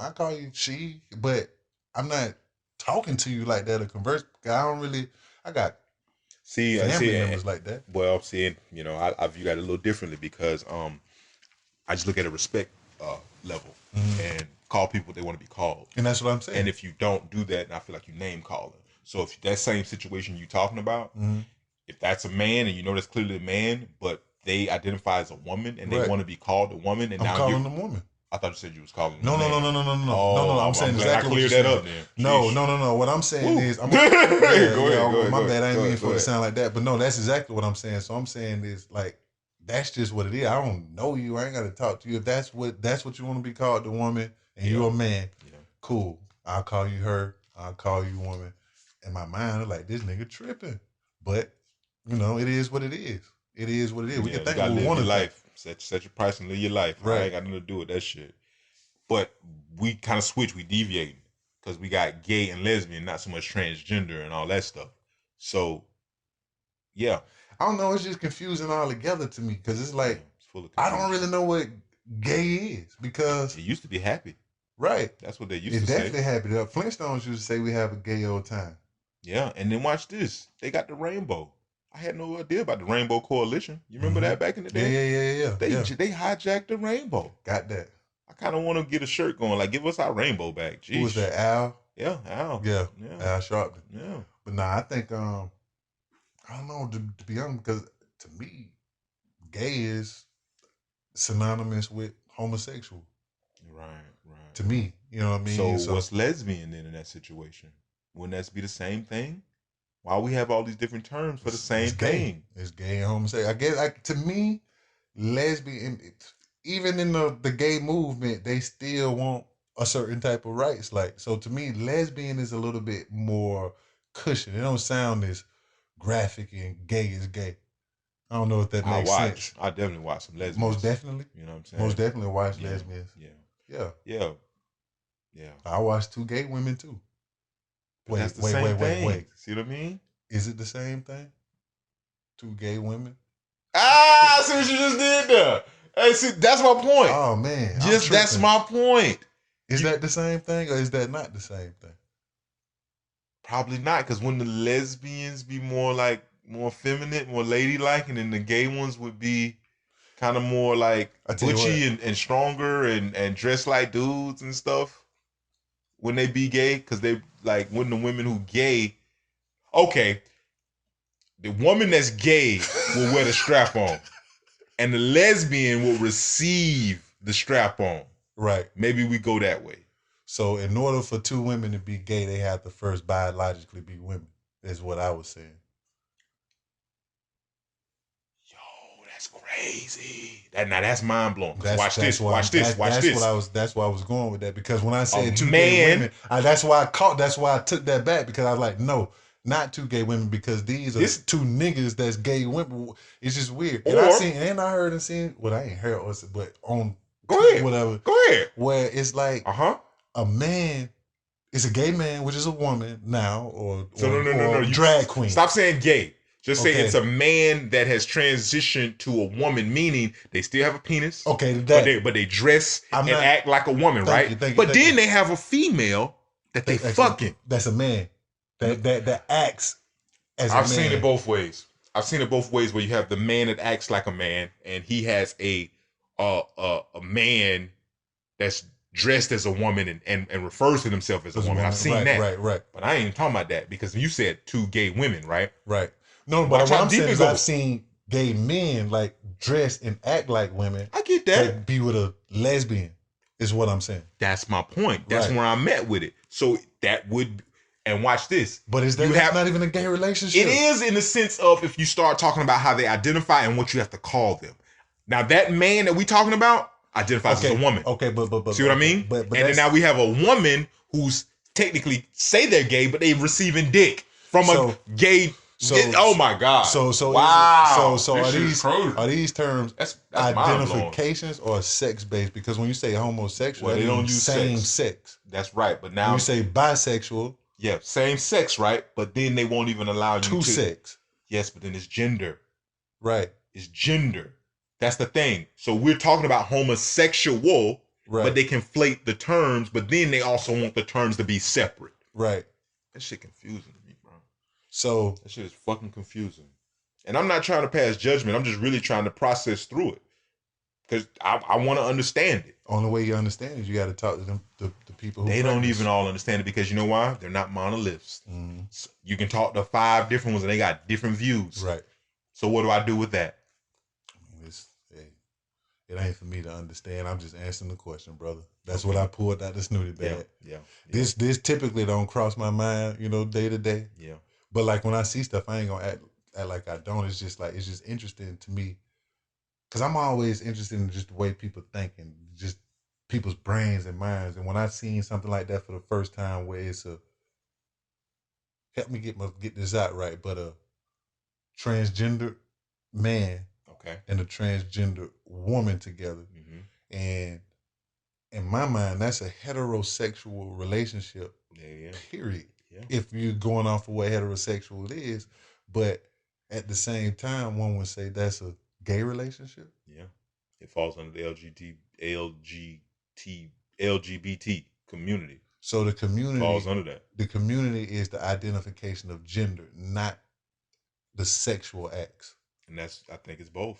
I call you she, but I'm not talking to you like that or converse. I got family members like that. Well, see, I view that a little differently because I just look at a respect level and call people what they want to be called. And that's what I'm saying. And if you don't do that, I feel like you name calling. So if that same situation you're talking about, if that's a man and you know that's clearly a man, but they identify as a woman and they want to be called a woman, and I'm calling them woman. I thought you said you was calling. No. I'm saying exactly what you're saying. Up then. No. What I'm saying is, go ahead. My bad. I didn't mean for it to sound like that, but no, that's exactly what I'm saying. So I'm saying is like, that's just what it is. I don't know you. I ain't got to talk to you. If that's what you want to be called, the woman, and you're a man, cool. I'll call you her. I'll call you woman. In my mind, I'm like, this nigga tripping. But it is what it is. It is what it is. We can think we want to life. Set your price and live your life. Right. I ain't got nothing to do with that shit. But we kind of switch. We deviating because we got gay and lesbian, not so much transgender and all that stuff. So, yeah. I don't know. It's just confusing altogether to me because it's like it's full of confusion. I don't really know what gay is because it used to be happy. Right. That's what they used to say. It's definitely happy. The Flintstones used to say we have a gay old time. Yeah, and then watch this. They got the rainbow. I had no idea about the Rainbow Coalition. You remember that back in the day? Yeah. They hijacked the rainbow. Got that. I kind of want to get a shirt going. Like, give us our rainbow back. Jeez. Who was that? Al? Yeah, Al. Yeah. Al Sharpton. Yeah. But nah, I think I don't know to be honest, because to me, gay is synonymous with homosexual. Right. To me, you know what I mean. So what's lesbian then in that situation? Wouldn't that be the same thing? Why we have all these different terms for the same thing? It's gay and homosexual. I guess to me, lesbian, even in the gay movement, they still want a certain type of rights. Like, so to me, lesbian is a little bit more cushion. It don't sound as graphic and gay as gay. I don't know if that makes sense. I definitely watch some lesbians. Most definitely. You know what I'm saying? Most definitely watch lesbians. Yeah. I watch 2 gay women too. Wait. See what I mean? Is it the same thing? 2 gay women? I see what you just did there. Hey, see, that's my point. Oh, man. That's my point. Is that the same thing or is that not the same thing? Probably not, because wouldn't the lesbians be more feminine, more ladylike, and then the gay ones would be kind of more like butchy and stronger and dress like dudes and stuff? Wouldn't they be gay? Because they wouldn't the women who gay, okay, the woman that's gay will wear the strap on and the lesbian will receive the strap on. Right. Maybe we go that way. So in order for 2 women to be gay, they have to first biologically be women, is what I was saying. Yo, that's crazy. That's mind blowing. Watch this. That's why I was going with that, because when I said 2 gay women, that's why I took that back, because I was like, no, not two gay women because these are two niggas that's gay women. It's just weird. And I heard and seen. Well, I ain't heard, but on whatever. Go ahead. Where it's like a man. It's a gay man, which is a woman now, or no. Drag queen. Stop saying gay. Just say it's a man that has transitioned to a woman, meaning they still have a penis. Okay, but they dress and act like a woman, right? But then they have a female that they fucking. That's a man that acts as a man. I've seen it both ways. I've seen it both ways where you have the man that acts like a man, and he has a man that's dressed as a woman and refers to himself as a woman. I've seen that. Right. But I ain't talking about that because you said two gay women, right? Right. No, but what I'm saying is I've seen gay men like dress and act like women. I get that. Like be with a lesbian is what I'm saying. That's my point. That's where I'm at with it. So that would, and watch this. But is that not even a gay relationship? It is in the sense of if you start talking about how they identify and what you have to call them. Now that man that we talking about identifies as a woman. Okay, but see what I mean? But and then now we have a woman who's technically say they're gay, but they're receiving dick from a gay. Oh my God! So wow! So are these terms that's identifications or sex based? Because when you say homosexual, they don't use same sex. That's right. But now when you say bisexual, same sex, right? But then they won't even allow you to sex. Yes, but then it's gender. Right. It's gender. That's the thing. So we're talking about homosexual, but they conflate the terms. But then they also want the terms to be separate. Right. That shit confusing. So that shit is fucking confusing. And I'm not trying to pass judgment. I'm just really trying to process through it. Because I want to understand it. Only way you understand is you got to talk to them, the people who they don't even all understand it because you know why? They're not monoliths. Mm-hmm. So you can talk to 5 different ones and they got different views. Right. So what do I do with that? I mean, it ain't for me to understand. I'm just answering the question, brother. That's what I pulled out the Snooty bag. Yeah. This typically don't cross my mind, day to day. Yeah. But like when I see stuff, I ain't gonna act like I don't. It's just interesting to me, cause I'm always interested in just the way people think and just people's brains and minds. And when I seen something like that for the first time, where it's help me get this out right, but a transgender man, and a transgender woman together, and in my mind, that's a heterosexual relationship. Period. Yeah. If you're going off of what heterosexual it is, but at the same time, one would say that's a gay relationship. Yeah, it falls under the LGBT community. So the community falls under that. The community is the identification of gender, not the sexual acts. And I think it's both.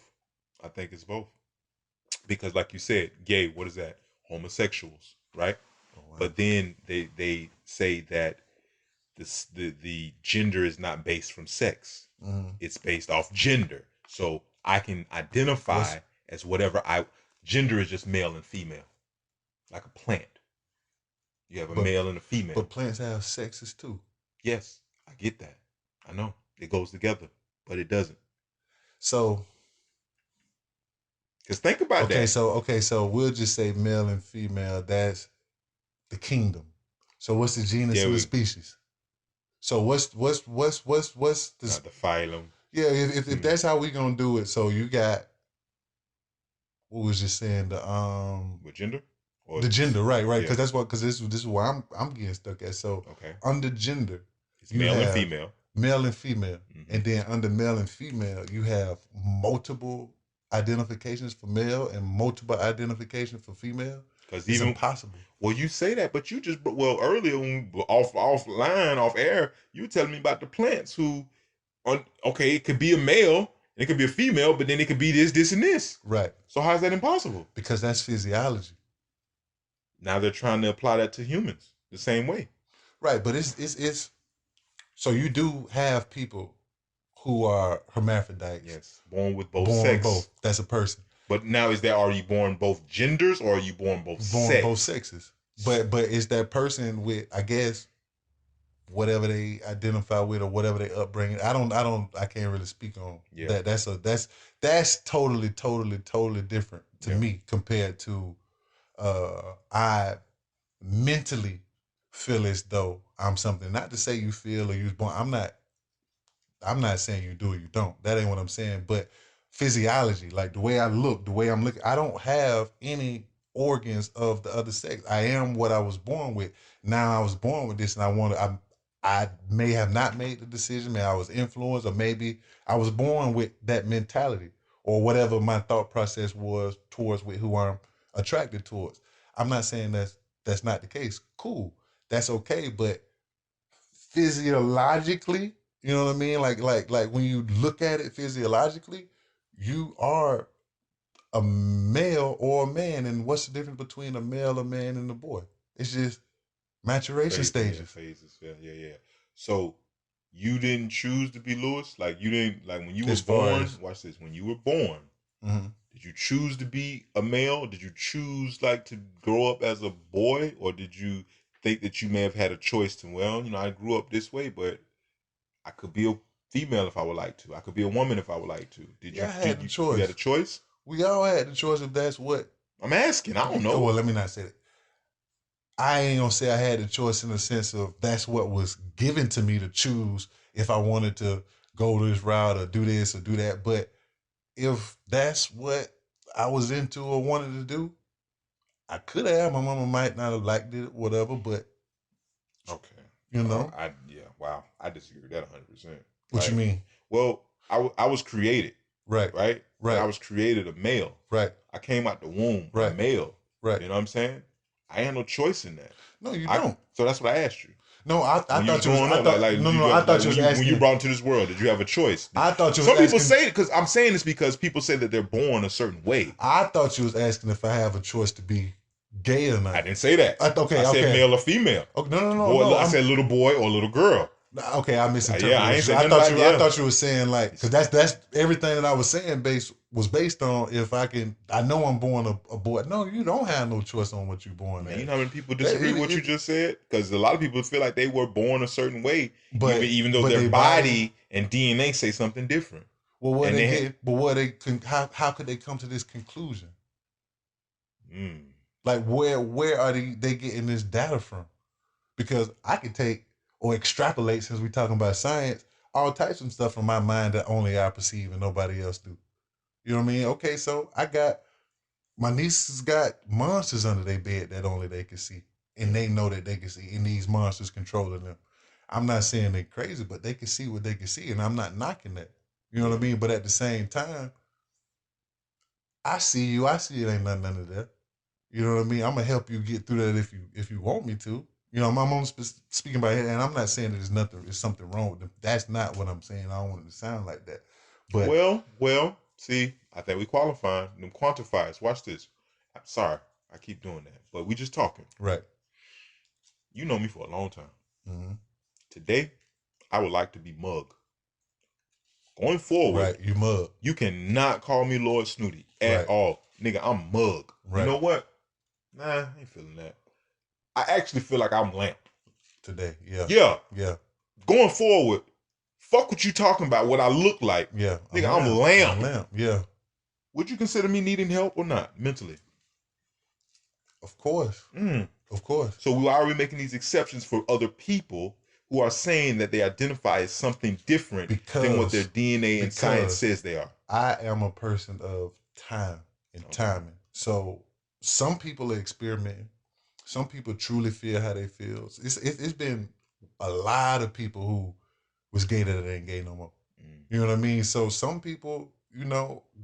Because like you said, gay, what is that? Homosexuals, right? Oh, wow. But then they say that the gender is not based from sex. Mm-hmm. It's based off gender. So I can identify as whatever gender is just male and female. Like a plant. You have a male and a female. But plants have sexes too. Yes, I get that. I know. It goes together, but it doesn't. So because think about that. So we'll just say male and female, that's the kingdom. So what's the genus of the species? So what's the not the phylum? Yeah, if that's how we gonna do it. So you got what was just saying the with gender? Or the gender, right? Because this is why I'm getting stuck at. So under gender, it's male and female. Male and female. Mm-hmm. And then under male and female, you have multiple identifications for male and multiple identifications for female. Because it's impossible. Well, you say that, but you just earlier when off air, you were telling me about the plants who, it could be a male and it could be a female, but then it could be this, and this. Right. So how is that impossible? Because that's physiology. Now they're trying to apply that to humans the same way. Right, but it's so you do have people who are hermaphrodites. Yes, born with both sex. Both. That's a person. But now are you born both genders or are you born both sex? Both sexes. But is that person with, I guess, whatever they identify with or whatever they upbringing? I can't really speak on that. That's totally different to me compared to I mentally feel as though I'm something. Not to say you feel or you was born. I'm not I'm not saying you do or you don't. That ain't what I'm saying. But physiology, like the way I look, the way I'm looking, I don't have any organs of the other sex. I am what I was born with. Now I was born with this, and I may have not made the decision. Maybe I was influenced, or maybe I was born with that mentality, or whatever my thought process was towards with who I'm attracted towards. I'm not saying that's not the case. Cool, that's okay, but physiologically, you know what I mean? Like when you look at it physiologically, you are a male or a man. And what's the difference between a male, a man, and a boy? It's just maturation stages. Phases. Yeah. So you didn't choose to be Lewis? Like you didn't like when you were As far born, as watch this, when you were born, did you choose to be a male? Did you choose like to grow up as a boy? Or did you think that you may have had a choice to, well, I grew up this way, but I could be a female if I would like to. I could be a woman if I would like to. I had the choice. You had a choice? We all had the choice if that's what I'm asking. I don't know. Well, let me not say that. I ain't gonna say I had the choice in the sense of that's what was given to me to choose if I wanted to go this route or do this or do that. But if that's what I was into or wanted to do, I could have. My mama might not have liked it, whatever, but okay. Wow. I disagree with that 100%. What you mean? Well, I was created. Right. Right? I was created a male. Right. I came out the womb a male. Right. You know what I'm saying? I had no choice in that. No, you don't. So that's what I asked you. No, I thought you was when you brought into this world, did you have a choice? I thought you was Some people asking, say it, because I'm saying this because people say that they're born a certain way. I thought you was asking if I have a choice to be gay or not. I didn't say that. I said male or female. Oh, no. I said little boy or little girl. Okay, I misinterpreted. Yeah, I ain't saying I thought you were saying like, because that's everything that I was saying was based on if I know I'm born a boy. No, you don't have no choice on what you're born as. You know how many people disagree with what you just said? Because a lot of people feel like they were born a certain way, even though their body and DNA say something different. Well, how could they come to this conclusion? Like where are they getting this data from? Because I could take or extrapolate, since we're talking about science, all types of stuff from my mind that only I perceive and nobody else do. You know what I mean? Okay, so my nieces got monsters under their bed that only they can see. And they know that they can see, and these monsters controlling them. I'm not saying they're crazy, but they can see what they can see, and I'm not knocking that. You know what I mean? But at the same time, I see it ain't nothing under there. You know what I mean? I'm gonna help you get through that if you want me to. You know, I'm only speaking about it, and I'm not saying that there's something wrong with them. That's not what I'm saying. I don't want it to sound like that. But well, see, I think we qualifying them quantifiers. Watch this. I'm sorry, I keep doing that, but we just talking. Right. You know me for a long time. Mm-hmm. Today, I would like to be Mug. Going forward, right? You Mug. You cannot call me Lord Snooty at all, nigga. I'm Mug. Right. You know what? Nah, I ain't feeling that. I actually feel like I'm Lamp today. Yeah. Going forward, fuck what you talking about. What I look like. Yeah. Nigga, I'm Lamp. I'm Lamp. Yeah. Would you consider me needing help or not mentally? Of course. Of course. So why are we making these exceptions for other people who are saying that they identify as something different than what their DNA and science says they are? I am a person of time and timing. So some people are experimenting. Some people truly feel how they feel. It's been a lot of people who was gay that ain't gay no more. You know what I mean? So some people,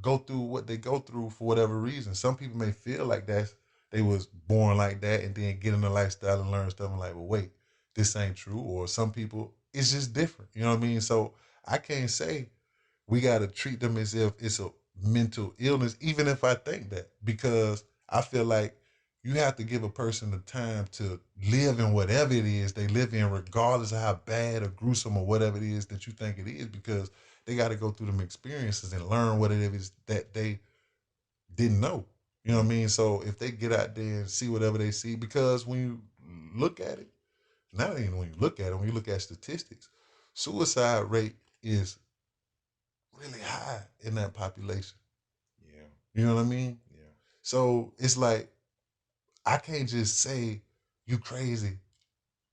go through what they go through for whatever reason. Some people may feel like they was born like that and then get in the lifestyle and learn stuff and like, well, wait, this ain't true. Or some people, it's just different. You know what I mean? So I can't say we got to treat them as if it's a mental illness, even if I think that, because I feel like you have to give a person the time to live in whatever it is they live in, regardless of how bad or gruesome or whatever it is that you think it is, because they got to go through them experiences and learn what it is that they didn't know. You know what I mean? So if they get out there and see whatever they see, because when you look at it, not even when you look at it, when you look at statistics, suicide rate is really high in that population. Yeah. You know what I mean? Yeah. So it's like, I can't just say you crazy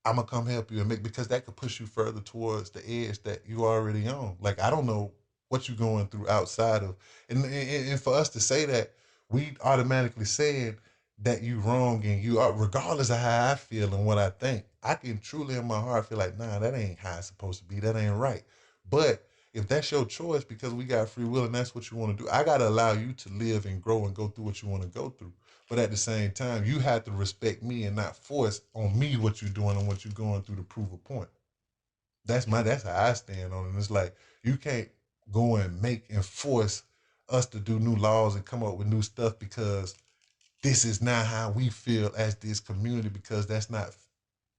I'm gonna come help you and because that could push you further towards the edge that you already on. Like I don't know what you're going through outside of, and for us to say that, we automatically saying that you wrong and you are, regardless of how I feel and what I think. I can truly in my heart feel like, nah, that ain't how it's supposed to be. That ain't right. But if that's your choice, because we got free will and that's what you want to do, I gotta allow you to live and grow and go through what you want to go through. But at the same time, you have to respect me and not force on me what you're doing and what you're going through to prove a point. That's how I stand on it. It's like you can't go and make and force us to do new laws and come up with new stuff because this is not how we feel as this community, because that's not,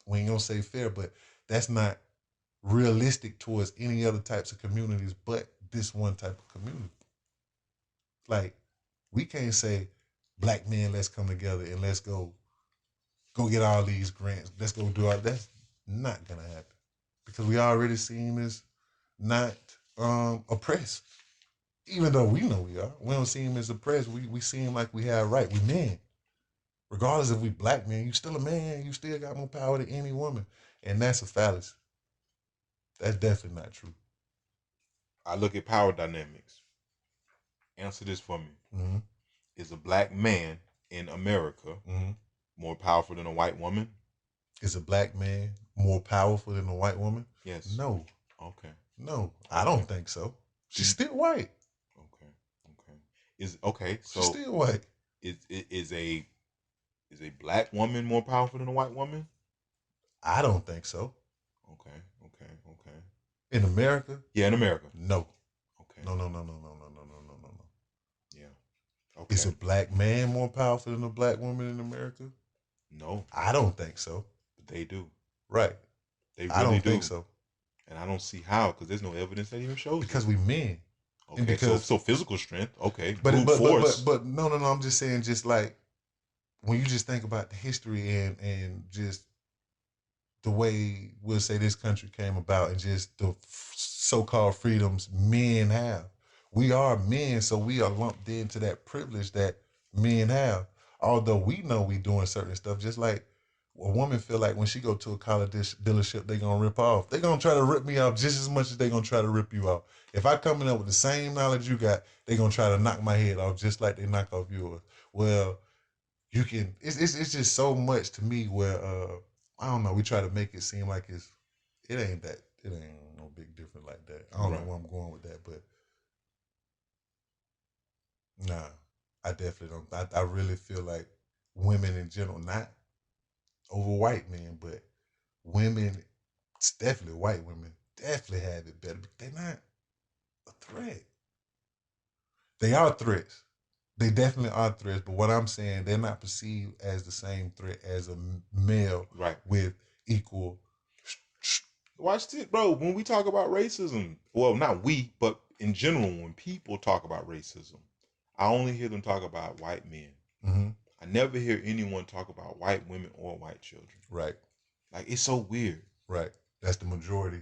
we ain't gonna say fair, but that's not realistic towards any other types of communities but this one type of community. Like, we can't say, black men, let's come together and let's go get all these grants. Let's go do all that's not gonna happen. Because we already seen as not oppressed. Even though we know we are. We don't see him as oppressed. We see him like we have right. We men. Regardless if we black men, you still a man. You still got more power than any woman. And that's a fallacy. That's definitely not true. I look at power dynamics. Answer this for me. Mm-hmm. Is a black man in America more powerful than a white woman? Is a black man more powerful than a white woman? Yes. No. Okay. No, I don't think so. She's still white. Okay. So she's still white. Is a black woman more powerful than a white woman? I don't think so. Okay. In America? Yeah, in America. No. Okay. No. Yeah. Okay. Is a black man more powerful than a black woman in America? No. I don't think so. But they do. Right. They really I don't do. think so. And I don't see how, because there's no evidence that even shows because it. we men. Okay, because, so physical strength, okay, but force. But no, I'm just saying, just like when you just think about the history and just the way we'll say this country came about and just the so-called freedoms men have. We are men, so we are lumped into that privilege that men have. Although we know we doing certain stuff, just like a woman feel like when she go to a car dealership, they gonna rip off. They gonna try to rip me off just as much as they gonna try to rip you off. If I come in up with the same knowledge you got, they gonna try to knock my head off just like they knock off yours. Well, you can. It's just so much to me where I don't know. We try to make it seem like it ain't no big difference like that. I don't know where I'm going with that, but nah, I definitely don't. I really feel like women in general, not over white men, but women, it's definitely white women, definitely have it better. But they're not a threat. They are threats. They definitely are threats. But what I'm saying, they're not perceived as the same threat as a male with equal. Watch this, bro. When we talk about racism, well, not we, but in general, when people talk about racism, I only hear them talk about white men. Mm-hmm. I never hear anyone talk about white women or white children. Right. Like, it's so weird. Right. That's the majority.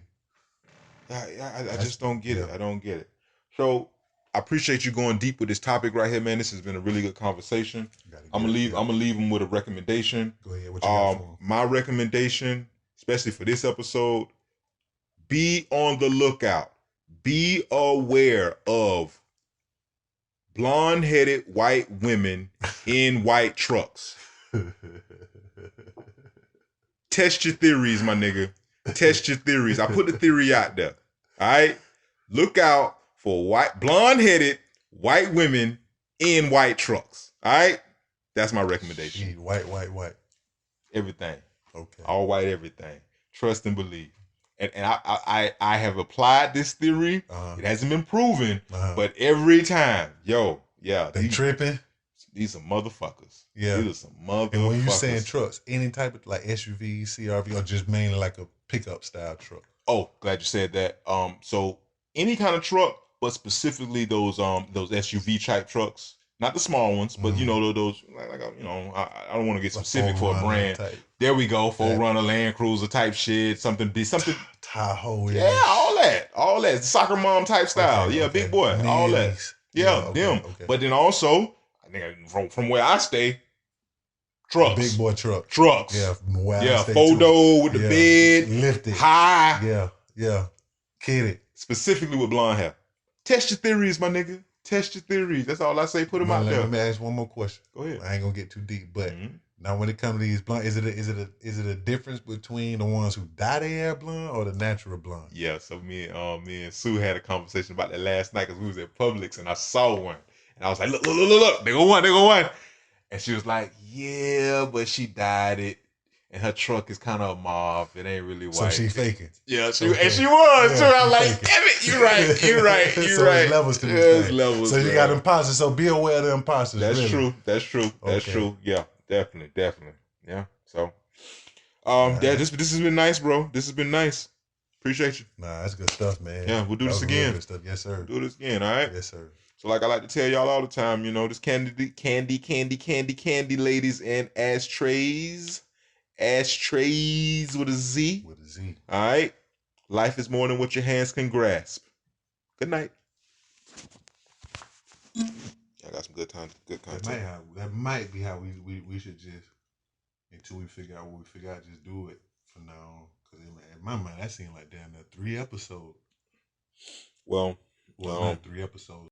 I just don't get it. I don't get it. So I appreciate you going deep with this topic right here, man. This has been a really good conversation. I'm gonna leave them with a recommendation. Go ahead. What you got for them? My recommendation, especially for this episode, be on the lookout. Be aware of blonde-headed white women in white trucks. Test your theories, my nigga. Test your theories. I put the theory out there. All right? Look out for blonde-headed white women in white trucks. All right? That's my recommendation. Gee, white. Everything. Okay. All white everything. Trust and believe. And I have applied this theory. It hasn't been proven, but every time, they tripping. These are motherfuckers. Yeah, these are some motherfuckers. And when you saying trucks, any type of like SUV, CRV, or just mainly like a pickup style truck? Oh, glad you said that. So any kind of truck, but specifically those SUV type trucks. Not the small ones, but you know those like I don't want to get specific for a brand. Type. There we go, 4Runner, Land Cruiser type shit, something Tahoe, all that soccer mom type style, big boy, Nannies. All that, them. Okay. But then also, I think from where I stay, Trucks. Big boy trucks. Yeah, Yeah, photo with the bed. Lifted. High. Yeah. Kidded. Specifically with blonde hair. Test your theories, my nigga. Test your theories. That's all I say. Put them out there. Let me ask one more question. Go ahead. I ain't gonna get too deep, but now when it comes to these blonde, is it a difference between the ones who dye their hair blonde or the natural blonde? Yeah. So me and Sue had a conversation about that last night because we was at Publix and I saw one and I was like, look, they go one. And she was like, yeah, but she dyed it. And her truck is kind of mauve. It ain't really white. So she faking. Yeah, and she was too. I was like, faking. damn it, you're right. So right. There's levels to this thing. Levels. So you got imposters. So be aware of the imposters. That's really. true. That's true. Yeah, definitely. Yeah. So, this has been nice, bro. This has been nice. Appreciate you. Nah, that's good stuff, man. Yeah, we'll do this again. Good stuff. Yes, sir. Do this again. All right. Yes, sir. So like I like to tell y'all all the time, this candy, ladies, and ashtrays with a Z. With a Z. All right. Life is more than what your hands can grasp. Good night. I got some good content. That might be how we should just, until we figure out what we figure out, just do it for now. Because in my mind, that seemed like damn near 3 episodes. Well, 3 episodes.